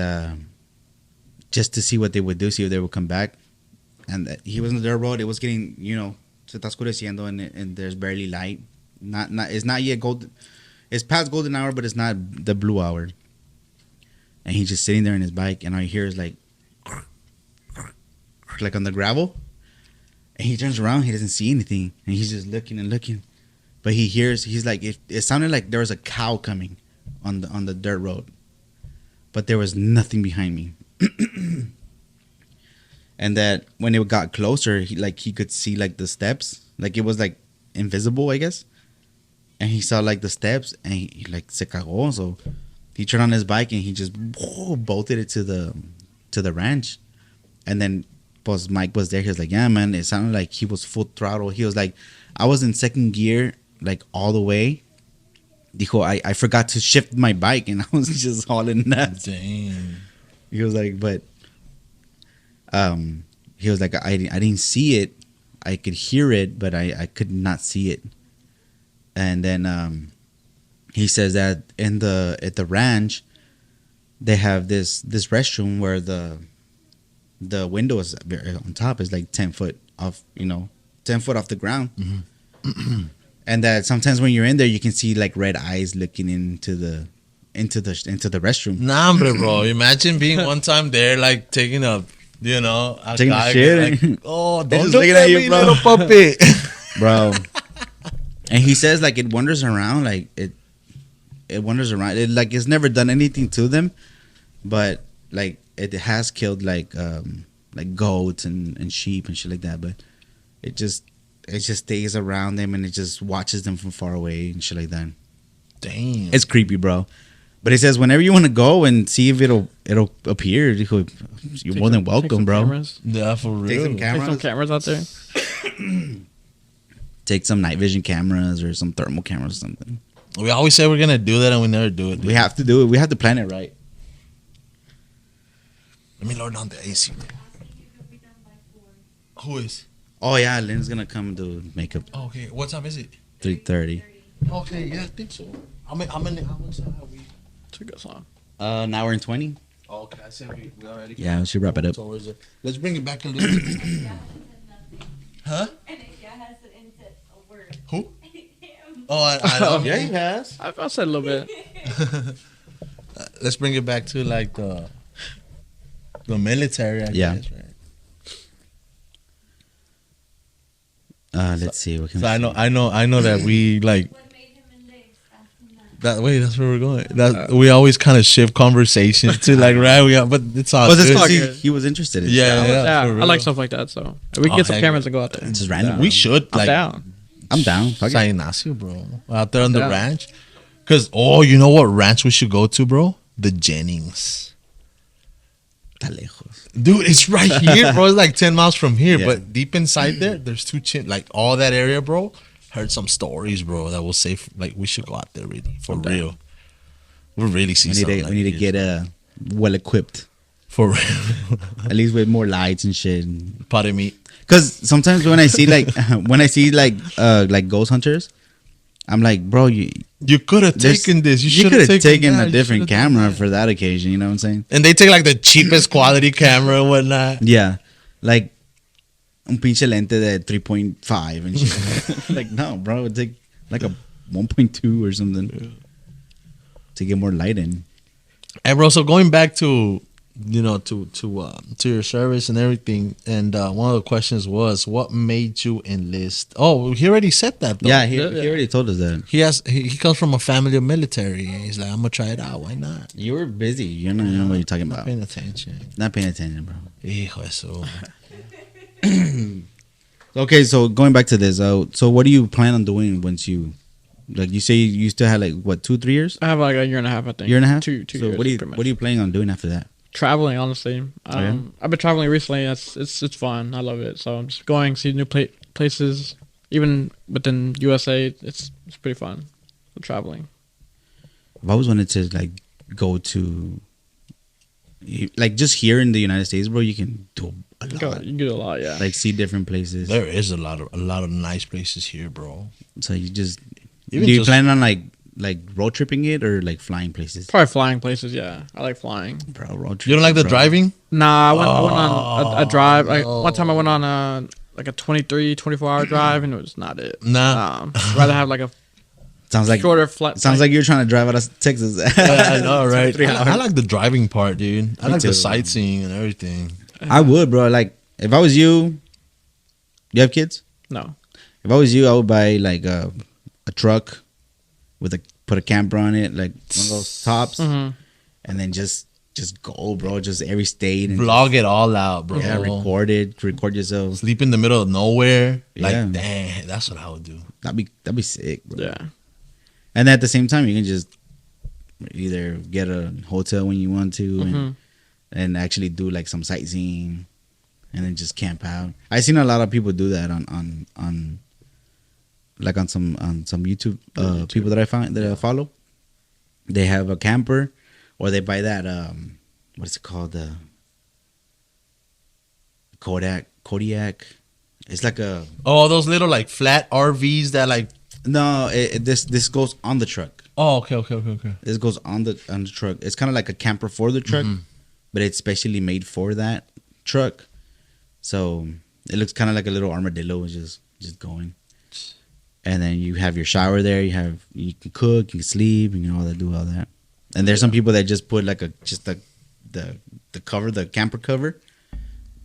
just to see what they would do, see if they would come back, and he was on the dirt road. It was getting, se está oscureciendo, and there's barely light. It's not yet gold. It's past golden hour, but it's not the blue hour. And he's just sitting there in his bike, and all you hear is like on the gravel. And he turns around, he doesn't see anything, and he's just looking and looking. But he's like, it sounded like there was a cow coming on the dirt road, but there was nothing behind me. And that when it got closer, he could see like the steps, like it was like invisible, I guess. and he saw like the steps, and he like se cagó. So he turned on his bike and he just bolted it to the ranch. And then pues Mike was there. He was like, yeah, man, it sounded like he was full throttle. He was like, I was in second gear like all the way. Dijo, I forgot to shift my bike and I was just hauling nuts. Dang. He was like, but he was like, I didn't see it. I could hear it, but I could not see it. And then he says that at the ranch they have this restroom where the window is on top is like 10 foot off, 10 foot off the ground. Mm-hmm. And that sometimes when you're in there, you can see like red eyes looking into the restroom. Nah, bro. Imagine being one time there, like taking a Taking a guy, shit. like, oh, don't just look looking at at you, me, bro. little puppy. Bro. And he says like it wanders around, like it wanders around. It like it's never done anything to them, but like it has killed like goats and sheep and shit like that. But it just stays around them and it just watches them from far away and shit like that. Damn. It's creepy, bro. But he says whenever you want to go and see if it'll appear, you're more than welcome, bro. Cameras. Yeah, for real. Take some Take some cameras. cameras out there. Take some night vision cameras or some thermal cameras or something. We always say we're gonna do that and we never do it. Dude. We have to do it. We have to plan it right. Let me lower down the AC. Who is? Oh yeah, Lynn's gonna come do makeup Oh, okay. What time is it? 3:30. Okay, yeah, I think so. How much time have we? It's a good song. An hour and 20. Oh, okay, I said we already. Yeah, we should wrap it up. So where's it? Let's bring it back a little bit. Huh? And Ikea hasn't inset a word. Who? Him. Oh, I don't. Yeah, he has. I said a little bit. Let's bring it back to like the military. I Yeah. guess, right? Let's see. What can So we I know that we like What made him enlist? Ask him that. that. Wait, that's where we're going. That we always kind of shift conversations to like right. But it's all was this good. because good. he was interested in Yeah, stuff. Yeah, for I real. like stuff like that. So if we can Oh, get some heck cameras and go out there. It's just random. We should I'm like down. I'm down. Fuck San it. Ignacio, bro, out there on the Yeah. ranch. Cause you know what ranch we should go to, bro? The Jennings. Está lejos. Dude, it's right here, bro. It's like 10 miles from here. Yeah. But deep inside there, there's like all that area, bro. Heard some stories, bro, that will say like we should go out there really for real. We'll really see something. We need to get well equipped, for real. at least with more lights and shit. Pardon me. Because sometimes when I see like ghost hunters, I'm like, bro, you could have taken this. You you should could have have taken that. a You different should've done camera that. for that occasion. You know what I'm saying? And they take like the cheapest quality camera and whatnot. Yeah, like un pinche lente de 3.5 and shit. Like no, bro, it'd take like a 1.2 or something to get more light in. And bro, so going back to to your service and everything, and one of the questions was, what made you enlist? Oh, he already said that. Though. Yeah, he already told us that. He comes from a family of military, and he's like, I'm gonna try it out. Why not? You were busy. You don't know what you're talking Not about. paying attention. Not paying attention, bro. Hijo de su. Okay, so going back to this, so what do you plan on doing once you, like you say you still have like what 2-3 years? I have like a year and a half, I think. Year and a half. Two So years. what pretty much. are you planning on doing after that? Traveling, honestly. yeah? I've been traveling recently. It's fun. I love it. So I'm just going see new places, even within USA. It's pretty fun. Traveling. I've always wanted to like go to, like just here in the United States, bro. You can do a You lot. can do a lot, yeah. Like see different places. There is a lot of nice places here, bro. So you just Even do you just- plan on like road tripping it or like flying places? Probably flying places. Yeah, I like flying. Bro, road trip. You don't like the bro. driving? Nah, I went on a drive. no. One time I went on a 24-hour drive, and it was not it. Nah. Rather have like a Sounds like shorter flight. sounds like you're trying to drive out of Texas. Yeah, I know, right? 3 I like the driving part, dude. I Me like too. the sightseeing and everything. I would, bro. Like if I was you, you have kids? No. If I was you, I would buy like a truck with put a camper on it, like one of those tops, Mhm. and then just go, bro. Just every state and Vlog it all out, bro. yeah, record yourself. Sleep in the middle of nowhere. Yeah. Like, dang, that's what I would do. That'd be sick, bro. Yeah. And at the same time, you can just either get a hotel when you want to, Mhm. and actually do like some sightseeing, and then just camp out. I've seen a lot of people do that on like on some YouTube, people that I find that I follow. They have a camper, or they buy that what is it called, the Kodiak. It's like a Oh, those little like flat RVs that like. no. This goes on the truck. Oh, okay. This goes on the truck. It's kind of like a camper for the truck, but it's specially made for that truck. So it looks kind of like a little armadillo, just going. And then you have your shower there. You can cook, you can sleep, you can do all that. And there's some people that just put like the cover, the camper cover.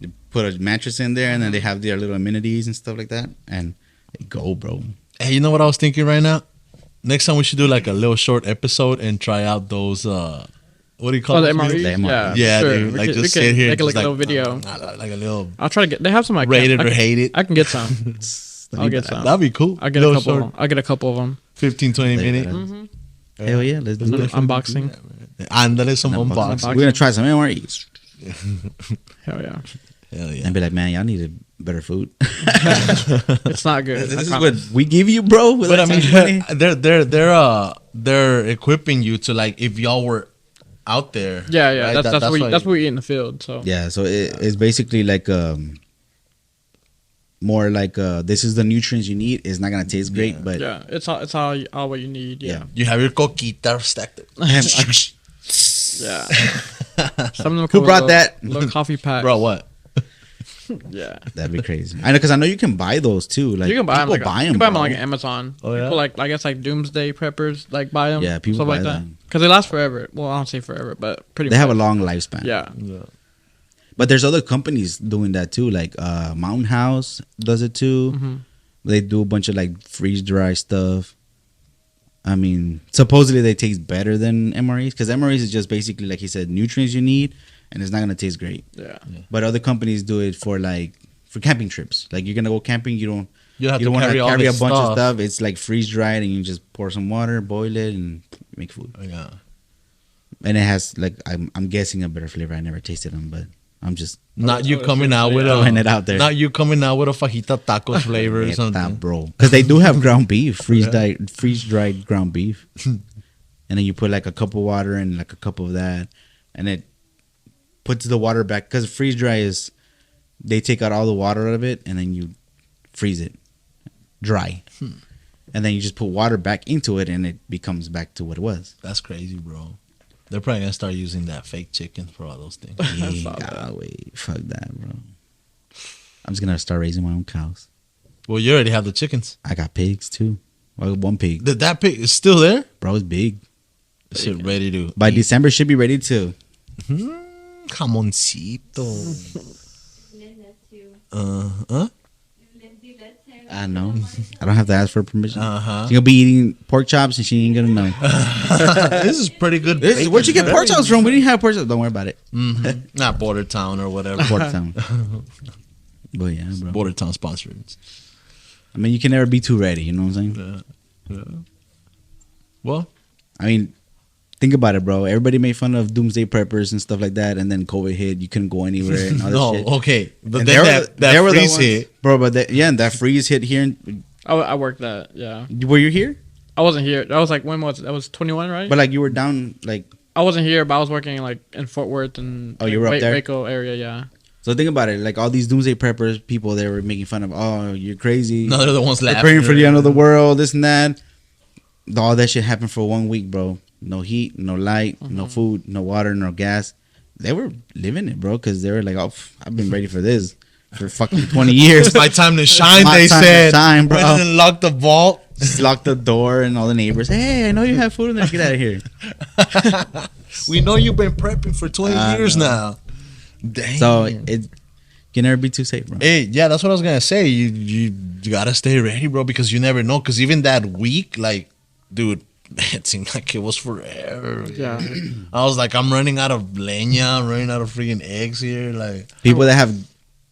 They put a mattress in there, and then they have their little amenities and stuff like that, and they go, bro. Hey, you know what I was thinking right now? Next time we should do like a little short episode and try out those. What do you call Oh, the those MRE? things? The MRE. Yeah, Yeah, sure. dude. We Like can- just we sit can here, make just like a like little video. like a little I'll try to get. They have some like rate it I or can- hate it. I can get some. I'll get some. That'd be cool. I'll get Little a couple. short, I'll get a couple of them. 15, 20 They minute. gotta- Hell yeah, let's do Little it. unboxing. Ándale, some unboxing. We're gonna try some MREs Hell yeah. Hell yeah. and be like, man, y'all need better food. It's not good. This is I what we give you, bro. with But I that mean, money. they're equipping you to like if y'all were out there. yeah. right? That's why what we eat in the field. So Yeah, so it's basically like more like this is the nutrients you need. It's not gonna taste great, but yeah, it's all what you need. Yeah. You have your coquita stacked. Yeah. Some of them Who come with brought little- that? little coffee pack, Bro, what? Yeah. that'd be crazy. I know, because I know you can buy those too. Like You can buy them. people Like, you can buy them bro. on like Amazon. Oh, yeah? People like I guess like doomsday preppers like buy them. Yeah, people stuff buy like that them. because they last forever. Well, I don't say forever, but pretty. They much. have a long lifespan. Yeah. But there's other companies doing that too. Like Mountain House does it too. Mhm. They do a bunch of like freeze dry stuff. I mean, supposedly they taste better than MREs, because MREs is just basically, like he said, nutrients you need, and it's not gonna taste great. Yeah. But other companies do it for camping trips. Like you're gonna go camping, you don't You don't want to carry all carry a this bunch of stuff. stuff. It's like freeze dried, and you just pour some water, boil it, and make food. Yeah. And it has like I'm guessing a better flavor. I never tasted them, but I'm just Not you coming out with throwing it a out there. not you coming out with a fajita tacos flavor or Neta, something. bro. Because they do have ground beef, freeze dried ground beef, and then you put like a cup of water and like a cup of that, and it puts the water back. Because freeze dry is they take out all the water out of it, and then you freeze it dry, and then you just put water back into it, and it becomes back to what it was. That's crazy, bro. They're probably gonna start using that fake chicken for all those things. Yeah, wait, fuck that, bro. I'm just gonna start raising my own cows. Well, you already have the chickens. I got pigs too. I got one pig, That pig is still there. bro. It's big. Shit, ready to By eat. December, should be ready to. Jamoncito. Linda too. Huh? Lindsay, let's say. I know. I don't have to ask for permission. Uh-huh. She's gonna be eating pork chops, and she ain't gonna know. This is pretty good. Where'd you get pork chops from? We didn't have pork chops. Don't worry about it. Not Border Town or whatever. Pork town. But yeah, bro. Border Town sponsored. I mean, you can never be too ready. You know what I'm saying? Yeah. Well, I mean, think about it, bro. Everybody made fun of doomsday preppers and stuff like that, and then COVID hit. You couldn't go anywhere and all that no, shit. okay. But And then that they were the freeze ones- hit. bro. But that freeze hit here. I worked that. Yeah. Were you here? I wasn't here. That was like when was it? That was 21, right? But like you were down, like. I wasn't here, but I was working like in Fort Worth and Oh, you were up there? Waco area. Yeah. So think about it. Like all these doomsday preppers, people, they were making fun of. Oh, you're crazy. No, they're the ones They're laughing. praying for the end of the world, this and that. All that shit happened for 1 week, bro. No heat, no light, no food, no water, no gas. They were living it, bro, because they were like, oh, I've been ready for this for fucking 20 years. It's my time to shine, My they time to said. shine, bro. Went in and locked the vault. Just lock the door and all the neighbors, hey, I know you have food in there. Get out of here. We know you've been prepping for 20 I years know. now. Dang. So it can never be too safe, bro. Hey, yeah, that's what I was gonna say. You gotta stay ready, bro, because you never know. Because even that week, like, dude, it seemed like it was forever. Yeah. I was like, I'm running out of leña. I'm running out of freaking eggs here. Like, People that have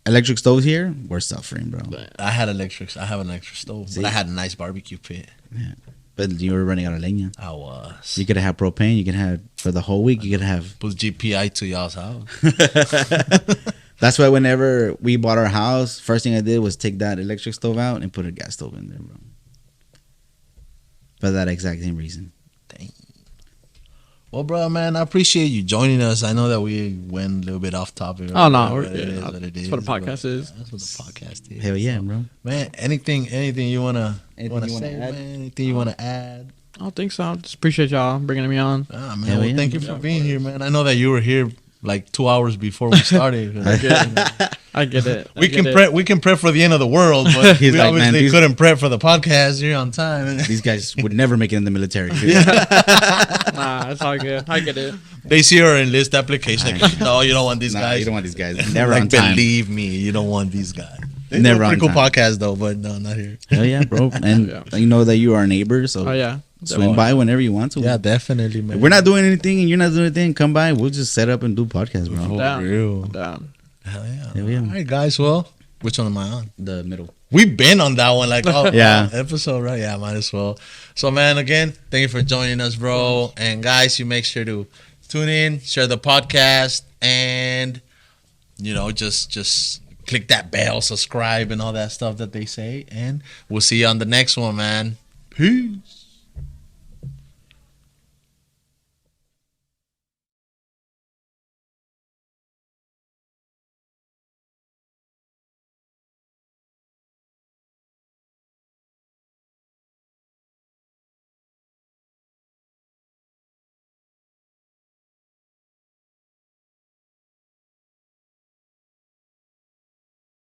electric stoves here, we're suffering, bro. I had electrics. I have an electric stove, See? but I had a nice barbecue pit. But you were running out of leña. I was. You could have propane. You could have for the whole week. You could have. Put GPI to y'all's house. That's why whenever we bought our house, first thing I did was take that electric stove out and put a gas stove in there, bro. For that exact same reason. Well, bro, man, I appreciate you joining us. I know that we went a little bit off topic. Oh no, but we're it is good. what it That's is. what a But podcast is. That's what the podcast is. Hell yeah, So, bro. man, anything you wanna Anything wanna you wanna say, add? man? Anything you wanna add? I don't think so. Just appreciate y'all bringing me on. Ah, man, Hell well, yeah. thank you for being here, man. I know that you were here like 2 hours before we started. I get it. We can prep. We can prep for the end of the world, but He's we like, man, obviously these- couldn't prep for the podcast here on time. These guys would never make it in the military. Nah, it's all good. I get it. They see our enlist application. Like, no, you don't want these Nah, guys. you don't want these guys. Never like, on time. believe me, you don't want these guys. They Never do a on pretty cool time. podcast though, but no, not here. Hell yeah, bro. And Yeah. you know that you are our neighbor, so Oh yeah. swing by whenever you want to. Yeah, definitely, man. If we're not doing anything and you're not doing anything, come by. We'll just set up and do podcasts, bro. For Down. real. Down. Hell yeah. Hell yeah. All right, guys. Well, which one am I on? The middle. We've been on that one, like, Yeah. episode, right? Yeah, might as well. So, man, again, thank you for joining us, bro. And guys, you make sure to tune in, share the podcast, and just click that bell, subscribe, and all that stuff that they say. And we'll see you on the next one, man. Peace.